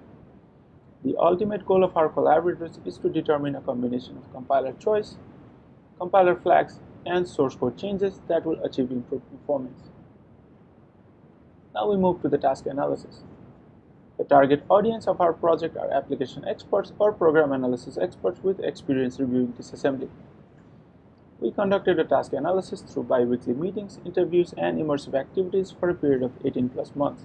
The ultimate goal of our collaborators is to determine a combination of compiler choice, compiler flags, and source code changes that will achieve improved performance. Now we move to the task analysis. The target audience of our project are application experts or program analysis experts with experience reviewing disassembly. We conducted a task analysis through bi-weekly meetings, interviews, and immersive activities for a period of 18+ months,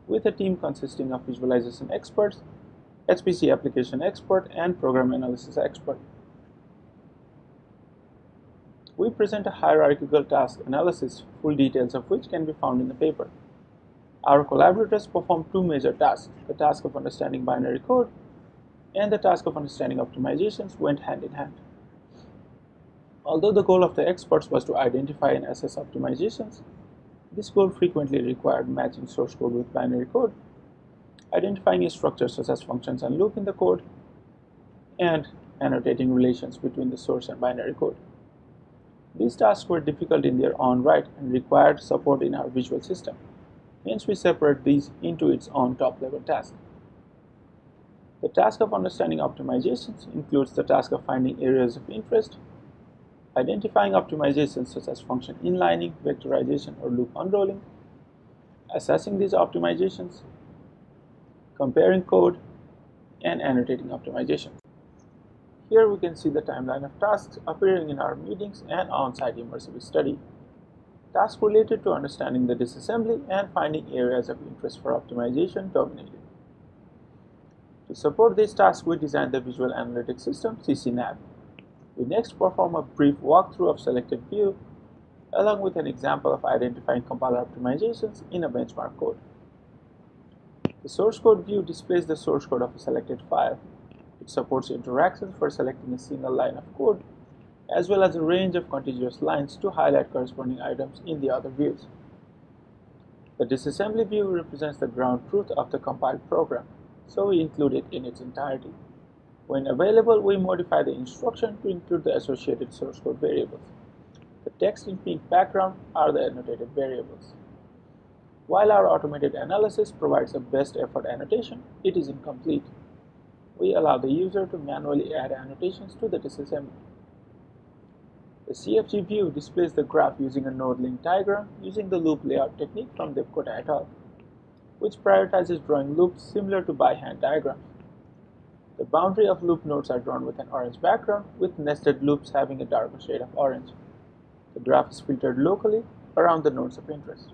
with a team consisting of visualization experts, HPC application expert, and program analysis expert. We present a hierarchical task analysis, full details of which can be found in the paper. Our collaborators performed two major tasks. The task of understanding binary code and the task of understanding optimizations went hand in hand. Although the goal of the experts was to identify and assess optimizations, this goal frequently required matching source code with binary code, identifying structures such as functions and loop in the code, and annotating relations between the source and binary code. These tasks were difficult in their own right and required support in our visual system. Hence, we separate these into its own top-level task. The task of understanding optimizations includes the task of finding areas of interest, identifying optimizations such as function inlining, vectorization, or loop unrolling, assessing these optimizations, comparing code, and annotating optimizations. Here we can see the timeline of tasks appearing in our meetings and on-site immersive study. Tasks related to understanding the disassembly and finding areas of interest for optimization dominated. To support these tasks, we designed the visual analytics system CCNAP. We next perform a brief walkthrough of selected view along with an example of identifying compiler optimizations in a benchmark code. The source code view displays the source code of a selected file. It supports interactions for selecting a single line of code, as well as a range of contiguous lines to highlight corresponding items in the other views. The disassembly view represents the ground truth of the compiled program, so we include it in its entirety. When available, we modify the instruction to include the associated source code variables. The text in pink background are the annotated variables. While our automated analysis provides a best effort annotation, it is incomplete. We allow the user to manually add annotations to the disassembly. The CFG view displays the graph using a node link diagram using the loop layout technique from Devkota et al., which prioritizes drawing loops similar to by-hand diagrams. The boundary of loop nodes are drawn with an orange background, with nested loops having a darker shade of orange. The graph is filtered locally around the nodes of interest.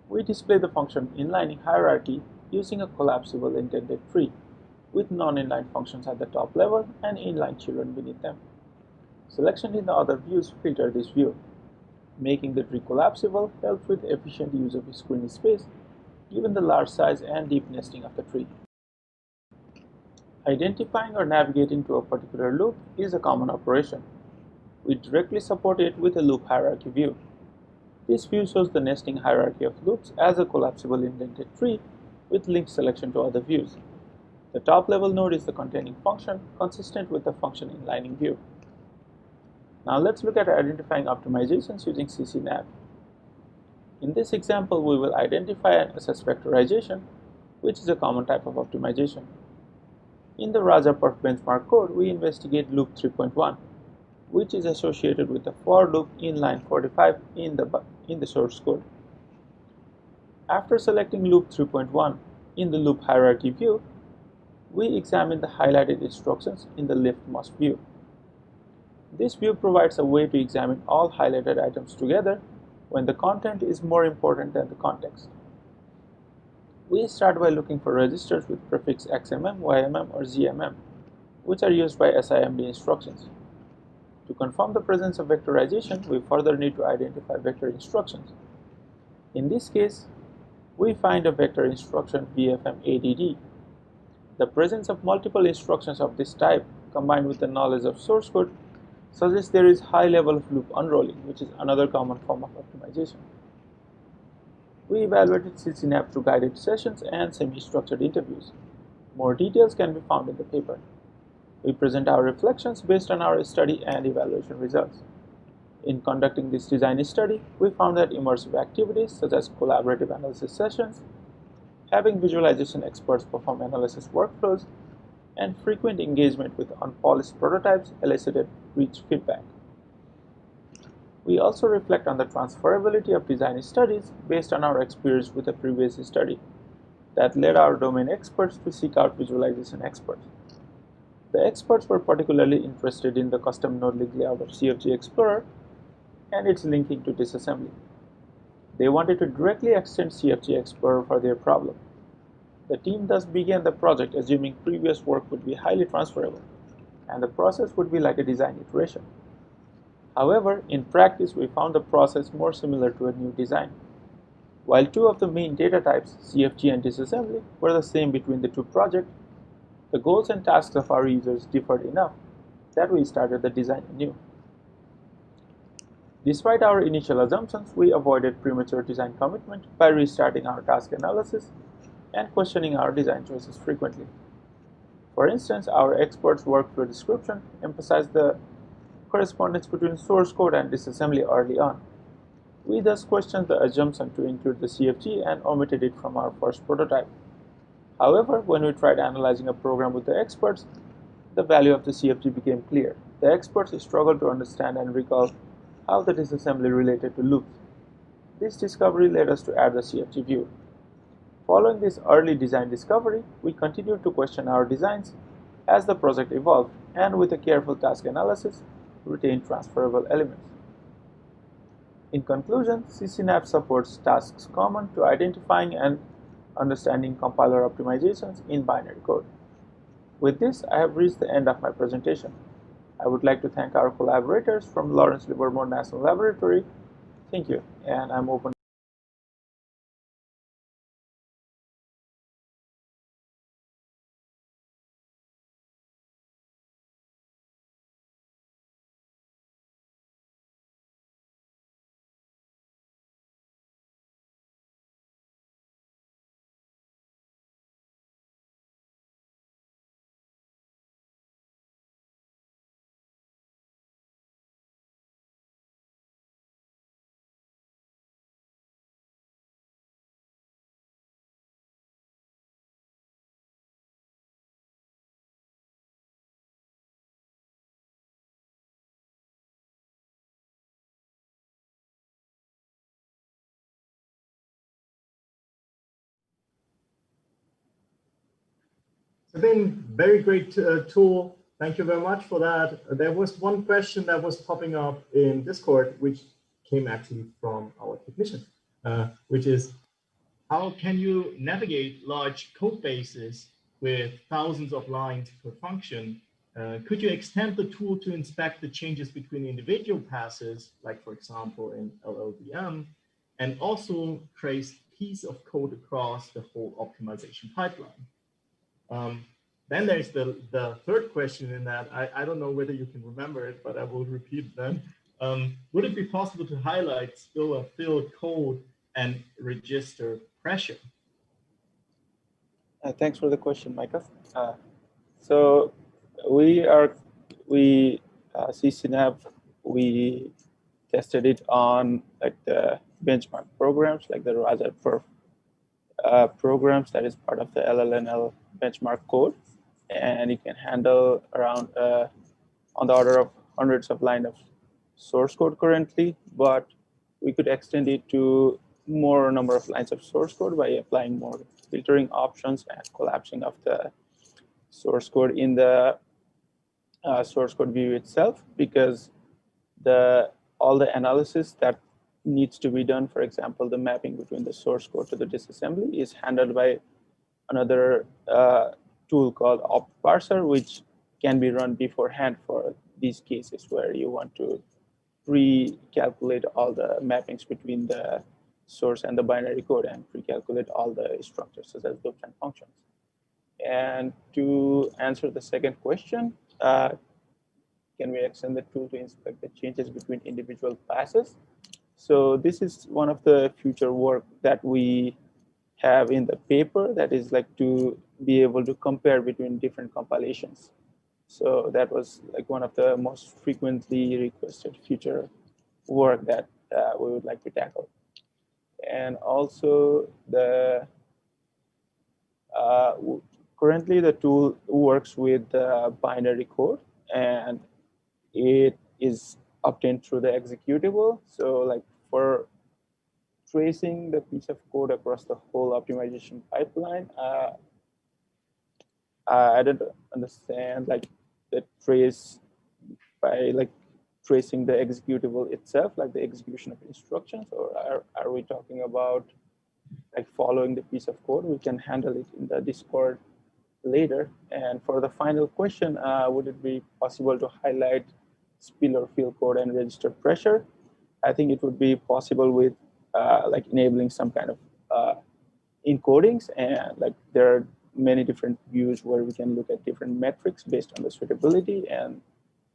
We display the function inlining hierarchy using a collapsible indented tree, with non-inline functions at the top level and inline children beneath them. Selection in the other views filter this view. Making the tree collapsible helps with efficient use of screen space, given the large size and deep nesting of the tree. Identifying or navigating to a particular loop is a common operation. We directly support it with a loop hierarchy view. This view shows the nesting hierarchy of loops as a collapsible indented tree with linked selection to other views. The top level node is the containing function consistent with the function inlining view. Now let's look at identifying optimizations using CCNAV. In this example, we will identify and assess vectorization, which is a common type of optimization. In the Rajaperf benchmark code, we investigate loop 3.1, which is associated with the for loop in line 45 in the source code. After selecting loop 3.1 in the loop hierarchy view, we examine the highlighted instructions in the leftmost view. This view provides a way to examine all highlighted items together when the content is more important than the context. We start by looking for registers with prefix XMM, YMM, or ZMM, which are used by SIMD instructions. To confirm the presence of vectorization, we further need to identify vector instructions. In this case, we find a vector instruction VFM-ADD. The presence of multiple instructions of this type, combined with the knowledge of source code, suggests there is high level of loop unrolling, which is another common form of optimization. We evaluated CCNAV through guided sessions and semi-structured interviews. More details can be found in the paper. We present our reflections based on our study and evaluation results. In conducting this design study, we found that immersive activities such as collaborative analysis sessions, having visualization experts perform analysis workflows, and frequent engagement with unpolished prototypes elicited rich feedback. We also reflect on the transferability of design studies based on our experience with a previous study that led our domain experts to seek out visualization experts. The experts were particularly interested in the custom node link layout of CFG Explorer and its linking to disassembly. They wanted to directly extend CFG Explorer for their problem. The team thus began the project assuming previous work would be highly transferable, and the process would be like a design iteration. However, in practice, we found the process more similar to a new design. While two of the main data types, CFG and disassembly, were the same between the two projects, the goals and tasks of our users differed enough that we started the design anew. Despite our initial assumptions, we avoided premature design commitment by restarting our task analysis and questioning our design choices frequently. For instance, our experts' workflow description emphasized the correspondence between source code and disassembly early on. We thus questioned the assumption to include the CFG and omitted it from our first prototype. However, when we tried analyzing a program with the experts, the value of the CFG became clear. The experts struggled to understand and recall how the disassembly related to loops. This discovery led us to add the CFG view. Following this early design discovery, we continued to question our designs as the project evolved and, with a careful task analysis, retained transferable elements. In conclusion, CCNAV supports tasks common to identifying and understanding compiler optimizations in binary code. With this, I have reached the end of my presentation. I would like to thank our collaborators from Lawrence Livermore National Laboratory. Thank you, and I'm open. Been very great tool. Thank you very much for that. There was one question that was popping up in Discord, which came actually from our technician, which is, how can you navigate large code bases with thousands of lines per function? Could you extend the tool to inspect the changes between individual passes, like for example in LLVM, and also trace piece of code across the whole optimization pipeline? Then there's the third question in that. I don't know whether you can remember it, but I will repeat then. Would it be possible to highlight spill or fill code and register pressure? Thanks for the question, Micah. So CCNAV, we tested it on like the benchmark programs, like the Raza Perf programs that is part of the LLNL benchmark code, and it can handle around on the order of hundreds of lines of source code currently, but we could extend it to more number of lines of source code by applying more filtering options and collapsing of the source code in the source code view itself, because all the analysis that needs to be done, for example, the mapping between the source code to the disassembly, is handled by another tool called opt parser, which can be run beforehand for these cases where you want to pre-calculate all the mappings between the source and the binary code and pre-calculate all the structures such as loops and functions. And to answer the second question, can we extend the tool to inspect the changes between individual passes? So this is one of the future work that we have in the paper, that is like to be able to compare between different compilations. So that was like one of the most frequently requested future work that we would like to tackle. And also currently the tool works with binary code, and it is obtained through the executable. So like for tracing the piece of code across the whole optimization pipeline, I don't understand like the trace by like tracing the executable itself, like the execution of instructions, or are we talking about like following the piece of code? We can handle it in the Discord later. And for the final question, would it be possible to highlight spill or fill code and register pressure? I think it would be possible with like enabling some kind of encodings, and like there are many different views where we can look at different metrics based on the suitability, and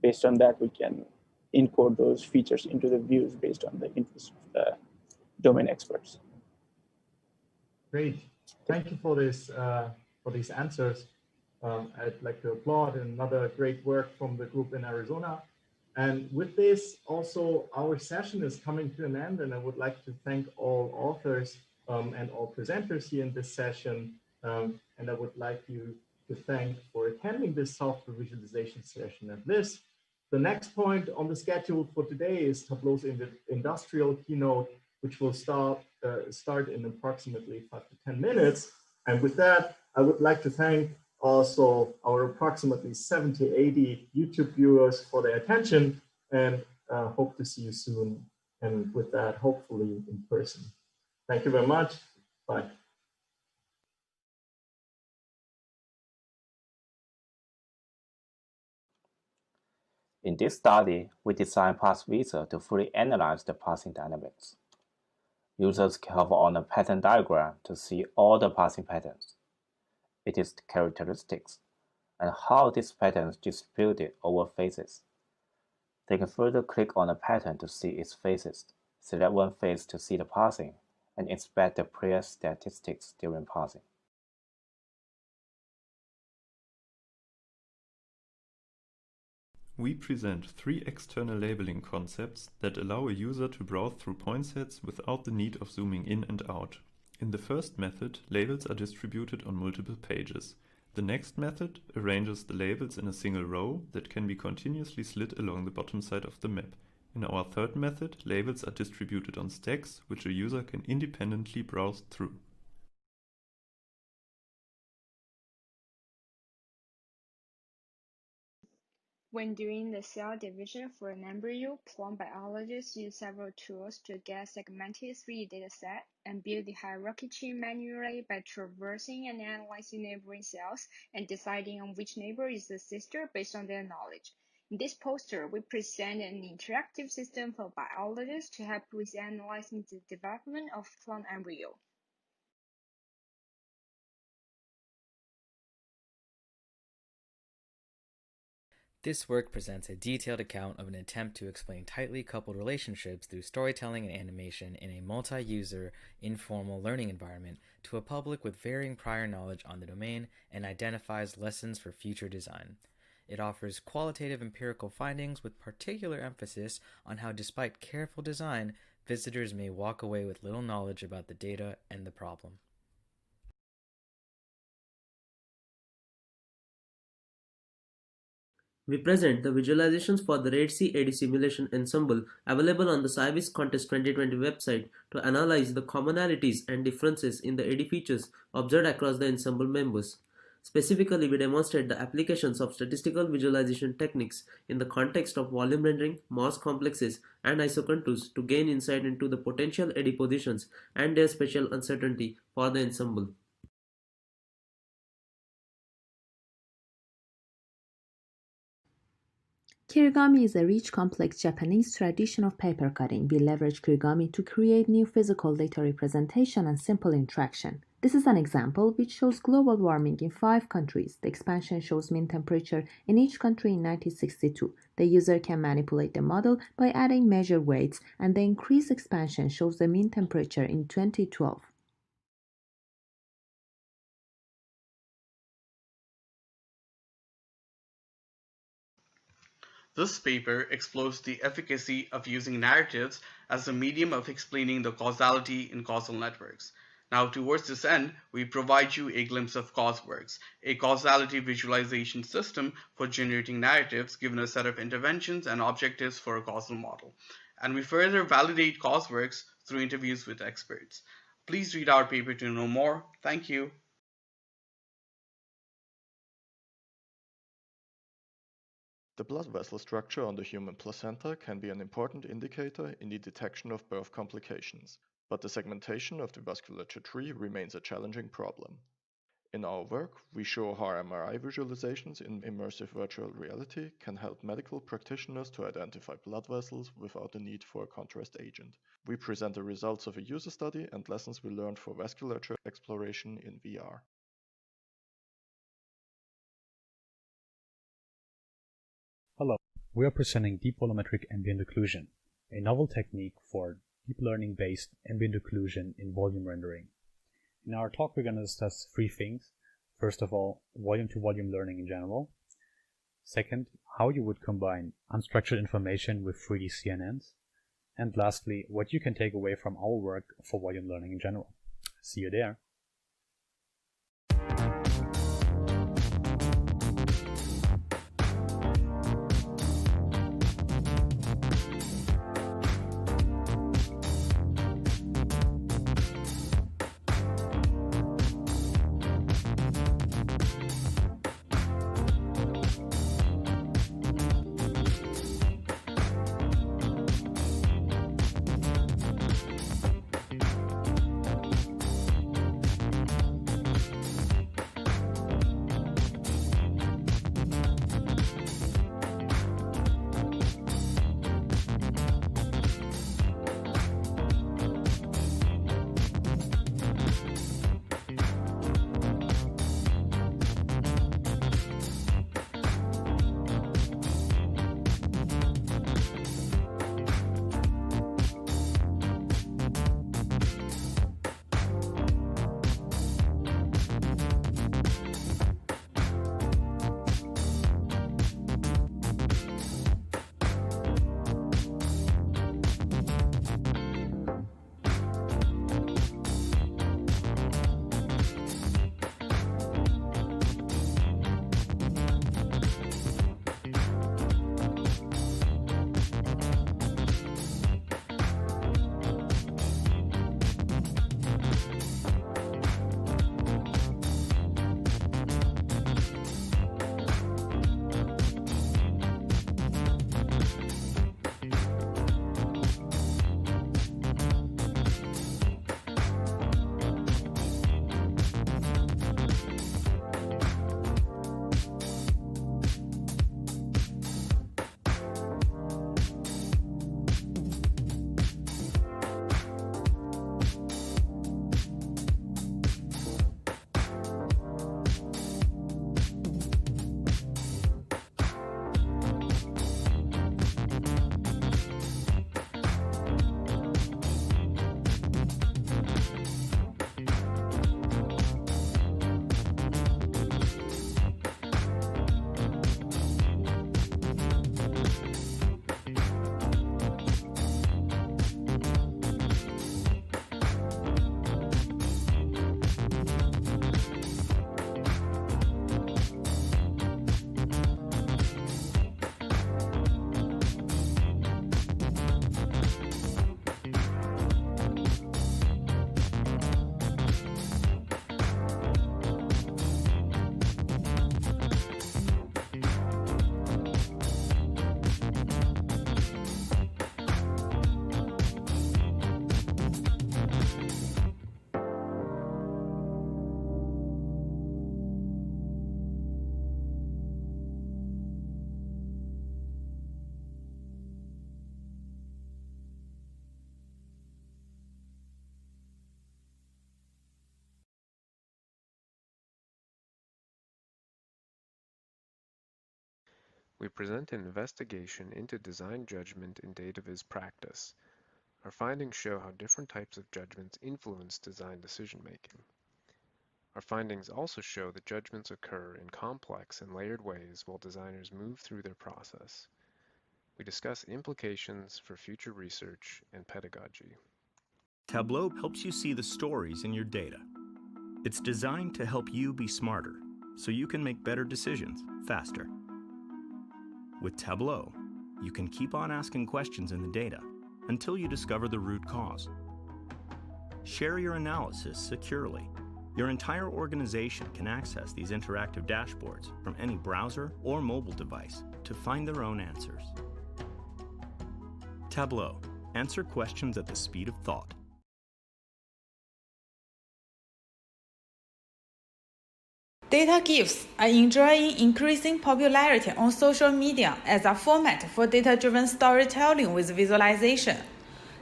based on that we can encode those features into the views based on the interest of the domain experts. Great, thank you for this for these answers. I'd like to applaud another great work from the group in Arizona. And with this, also our session is coming to an end, and I would like to thank all authors and all presenters here in this session. And I would like you to thank for attending this software visualization session at this. The next point on the schedule for today is Tableau's industrial keynote, which will start in approximately 5 to 10 minutes. And with that, I would like to thank also our approximately 70, 80 YouTube viewers for their attention, and hope to see you soon. And with that, hopefully in person. Thank you very much. Bye. In this study, we designed PassVisa to fully analyze the passing dynamics. Users can hover on a pattern diagram to see all the passing patterns, its characteristics, and how these patterns distributed over phases. They can further click on a pattern to see its phases, select one phase to see the passing, and inspect the prior statistics during passing. We present 3 external labeling concepts that allow a user to browse through point sets without the need of zooming in and out. In the first method, labels are distributed on multiple pages. The next method arranges the labels in a single row that can be continuously slid along the bottom side of the map. In our third method, labels are distributed on stacks, which a user can independently browse through. When doing the cell division for an embryo, plant biologists use several tools to get segmented 3D dataset and build the hierarchy tree manually by traversing and analyzing neighboring cells and deciding on which neighbor is the sister based on their knowledge. In this poster, we present an interactive system for biologists to help with analyzing the development of plant embryo. This work presents a detailed account of an attempt to explain tightly coupled relationships through storytelling and animation in a multi-user, informal learning environment to a public with varying prior knowledge on the domain and identifies lessons for future design. It offers qualitative empirical findings with particular emphasis on how, despite careful design, visitors may walk away with little knowledge about the data and the problem. We present the visualizations for the Red Sea AD simulation ensemble available on the Vis-a-Vis Contest 2020 website to analyze the commonalities and differences in the AD features observed across the ensemble members. Specifically, we demonstrate the applications of statistical visualization techniques in the context of volume rendering, Morse complexes, and isocontours to gain insight into the potential AD positions and their spatial uncertainty for the ensemble. Kirigami is a rich, complex Japanese tradition of paper cutting. We leverage kirigami to create new physical data representation and simple interaction. This is an example which shows global warming in 5 countries. The expansion shows mean temperature in each country in 1962. The user can manipulate the model by adding measure weights, and the increased expansion shows the mean temperature in 2012. This paper explores the efficacy of using narratives as a medium of explaining the causality in causal networks. Now, towards this end, we provide you a glimpse of CauseWorks, a causality visualization system for generating narratives given a set of interventions and objectives for a causal model. And we further validate CauseWorks through interviews with experts. Please read our paper to know more. Thank you. The blood vessel structure on the human placenta can be an important indicator in the detection of birth complications, but the segmentation of the vasculature tree remains a challenging problem. In our work, we show how MRI visualizations in immersive virtual reality can help medical practitioners to identify blood vessels without the need for a contrast agent. We present the results of a user study and lessons we learned for vasculature exploration in VR. Hello, we are presenting deep volumetric ambient occlusion, a novel technique for deep learning-based ambient occlusion in volume rendering. In our talk, we're going to discuss 3 things. First of all, volume-to-volume learning in general. Second, how you would combine unstructured information with 3D CNNs. And lastly, what you can take away from our work for volume learning in general. See you there. we present an investigation into design judgment in Data-Vis practice. Our findings show how different types of judgments influence design decision-making. Our findings also show that judgments occur in complex and layered ways while designers move through their process. We discuss implications for future research and pedagogy. Tableau helps you see the stories in your data. It's designed to help you be smarter, so you can make better decisions faster. With Tableau, you can keep on asking questions in the data until you discover the root cause. Share your analysis securely. Your entire organization can access these interactive dashboards from any browser or mobile device to find their own answers. Tableau. Answer questions at the speed of thought. Data GIFs are enjoying increasing popularity on social media as a format for data-driven storytelling with visualization.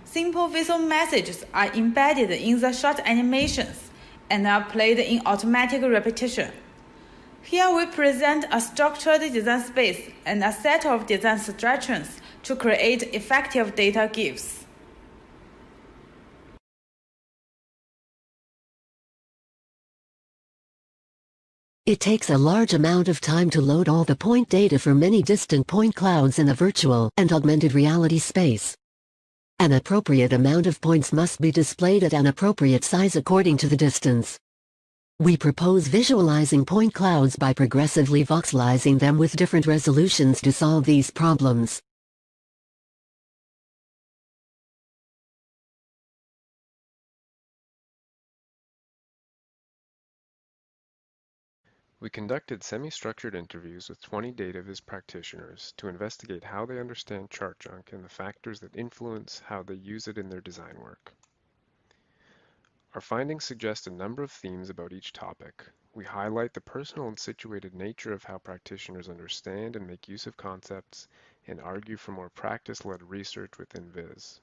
Simple visual messages are embedded in the short animations and are played in automatic repetition. Here we present a structured design space and a set of design instructions to create effective data GIFs. It takes a large amount of time to load all the point data for many distant point clouds in a virtual and augmented reality space. An appropriate amount of points must be displayed at an appropriate size according to the distance. We propose visualizing point clouds by progressively voxelizing them with different resolutions to solve these problems. We conducted semi-structured interviews with 20 Data-Vis practitioners to investigate how they understand chart junk and the factors that influence how they use it in their design work. Our findings suggest a number of themes about each topic. We highlight the personal and situated nature of how practitioners understand and make use of concepts, and argue for more practice-led research within Viz.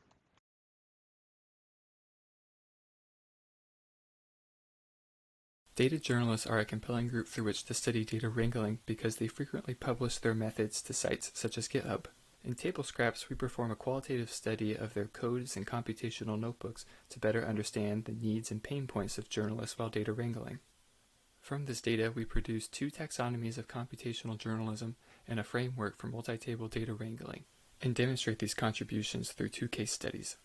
Data journalists are a compelling group through which to study data wrangling because they frequently publish their methods to sites such as GitHub. In Table Scraps, we perform a qualitative study of their codes and computational notebooks to better understand the needs and pain points of journalists while data wrangling. From this data, we produce 2 taxonomies of computational journalism and a framework for multi-table data wrangling, and demonstrate these contributions through 2 case studies.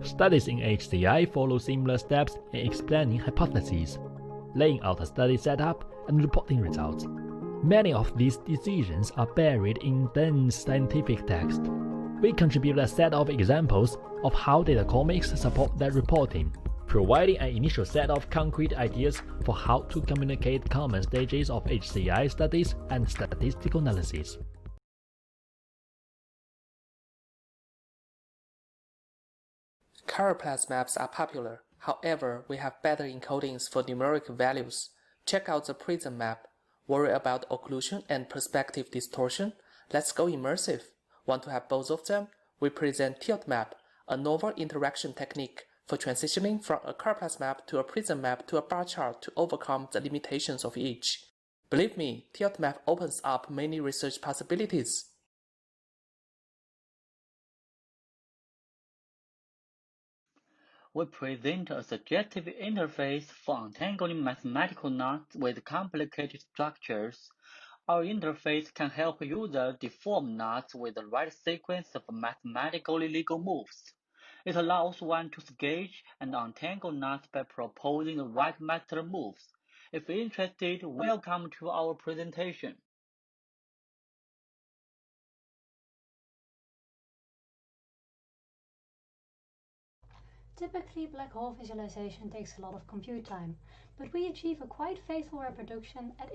Studies in HCI follow similar steps in explaining hypotheses, laying out a study setup, and reporting results. Many of these decisions are buried in dense scientific text. We contribute a set of examples of how data comics support that reporting, providing an initial set of concrete ideas for how to communicate common stages of HCI studies and statistical analysis. Choroplast maps are popular. However, we have better encodings for numeric values. Check out the prism map. Worry about occlusion and perspective distortion? Let's go immersive. Want to have both of them? We present tilt map, a novel interaction technique for transitioning from a choroplast map to a prism map to a bar chart to overcome the limitations of each. Believe me, tilt map opens up many research possibilities. We present a suggestive interface for untangling mathematical knots with complicated structures. Our interface can help users deform knots with the right sequence of mathematically legal moves. It allows one to sketch and untangle knots by proposing the right method moves. If interested, welcome to our presentation. Typically, black hole visualization takes a lot of compute time, but we achieve a quite faithful reproduction at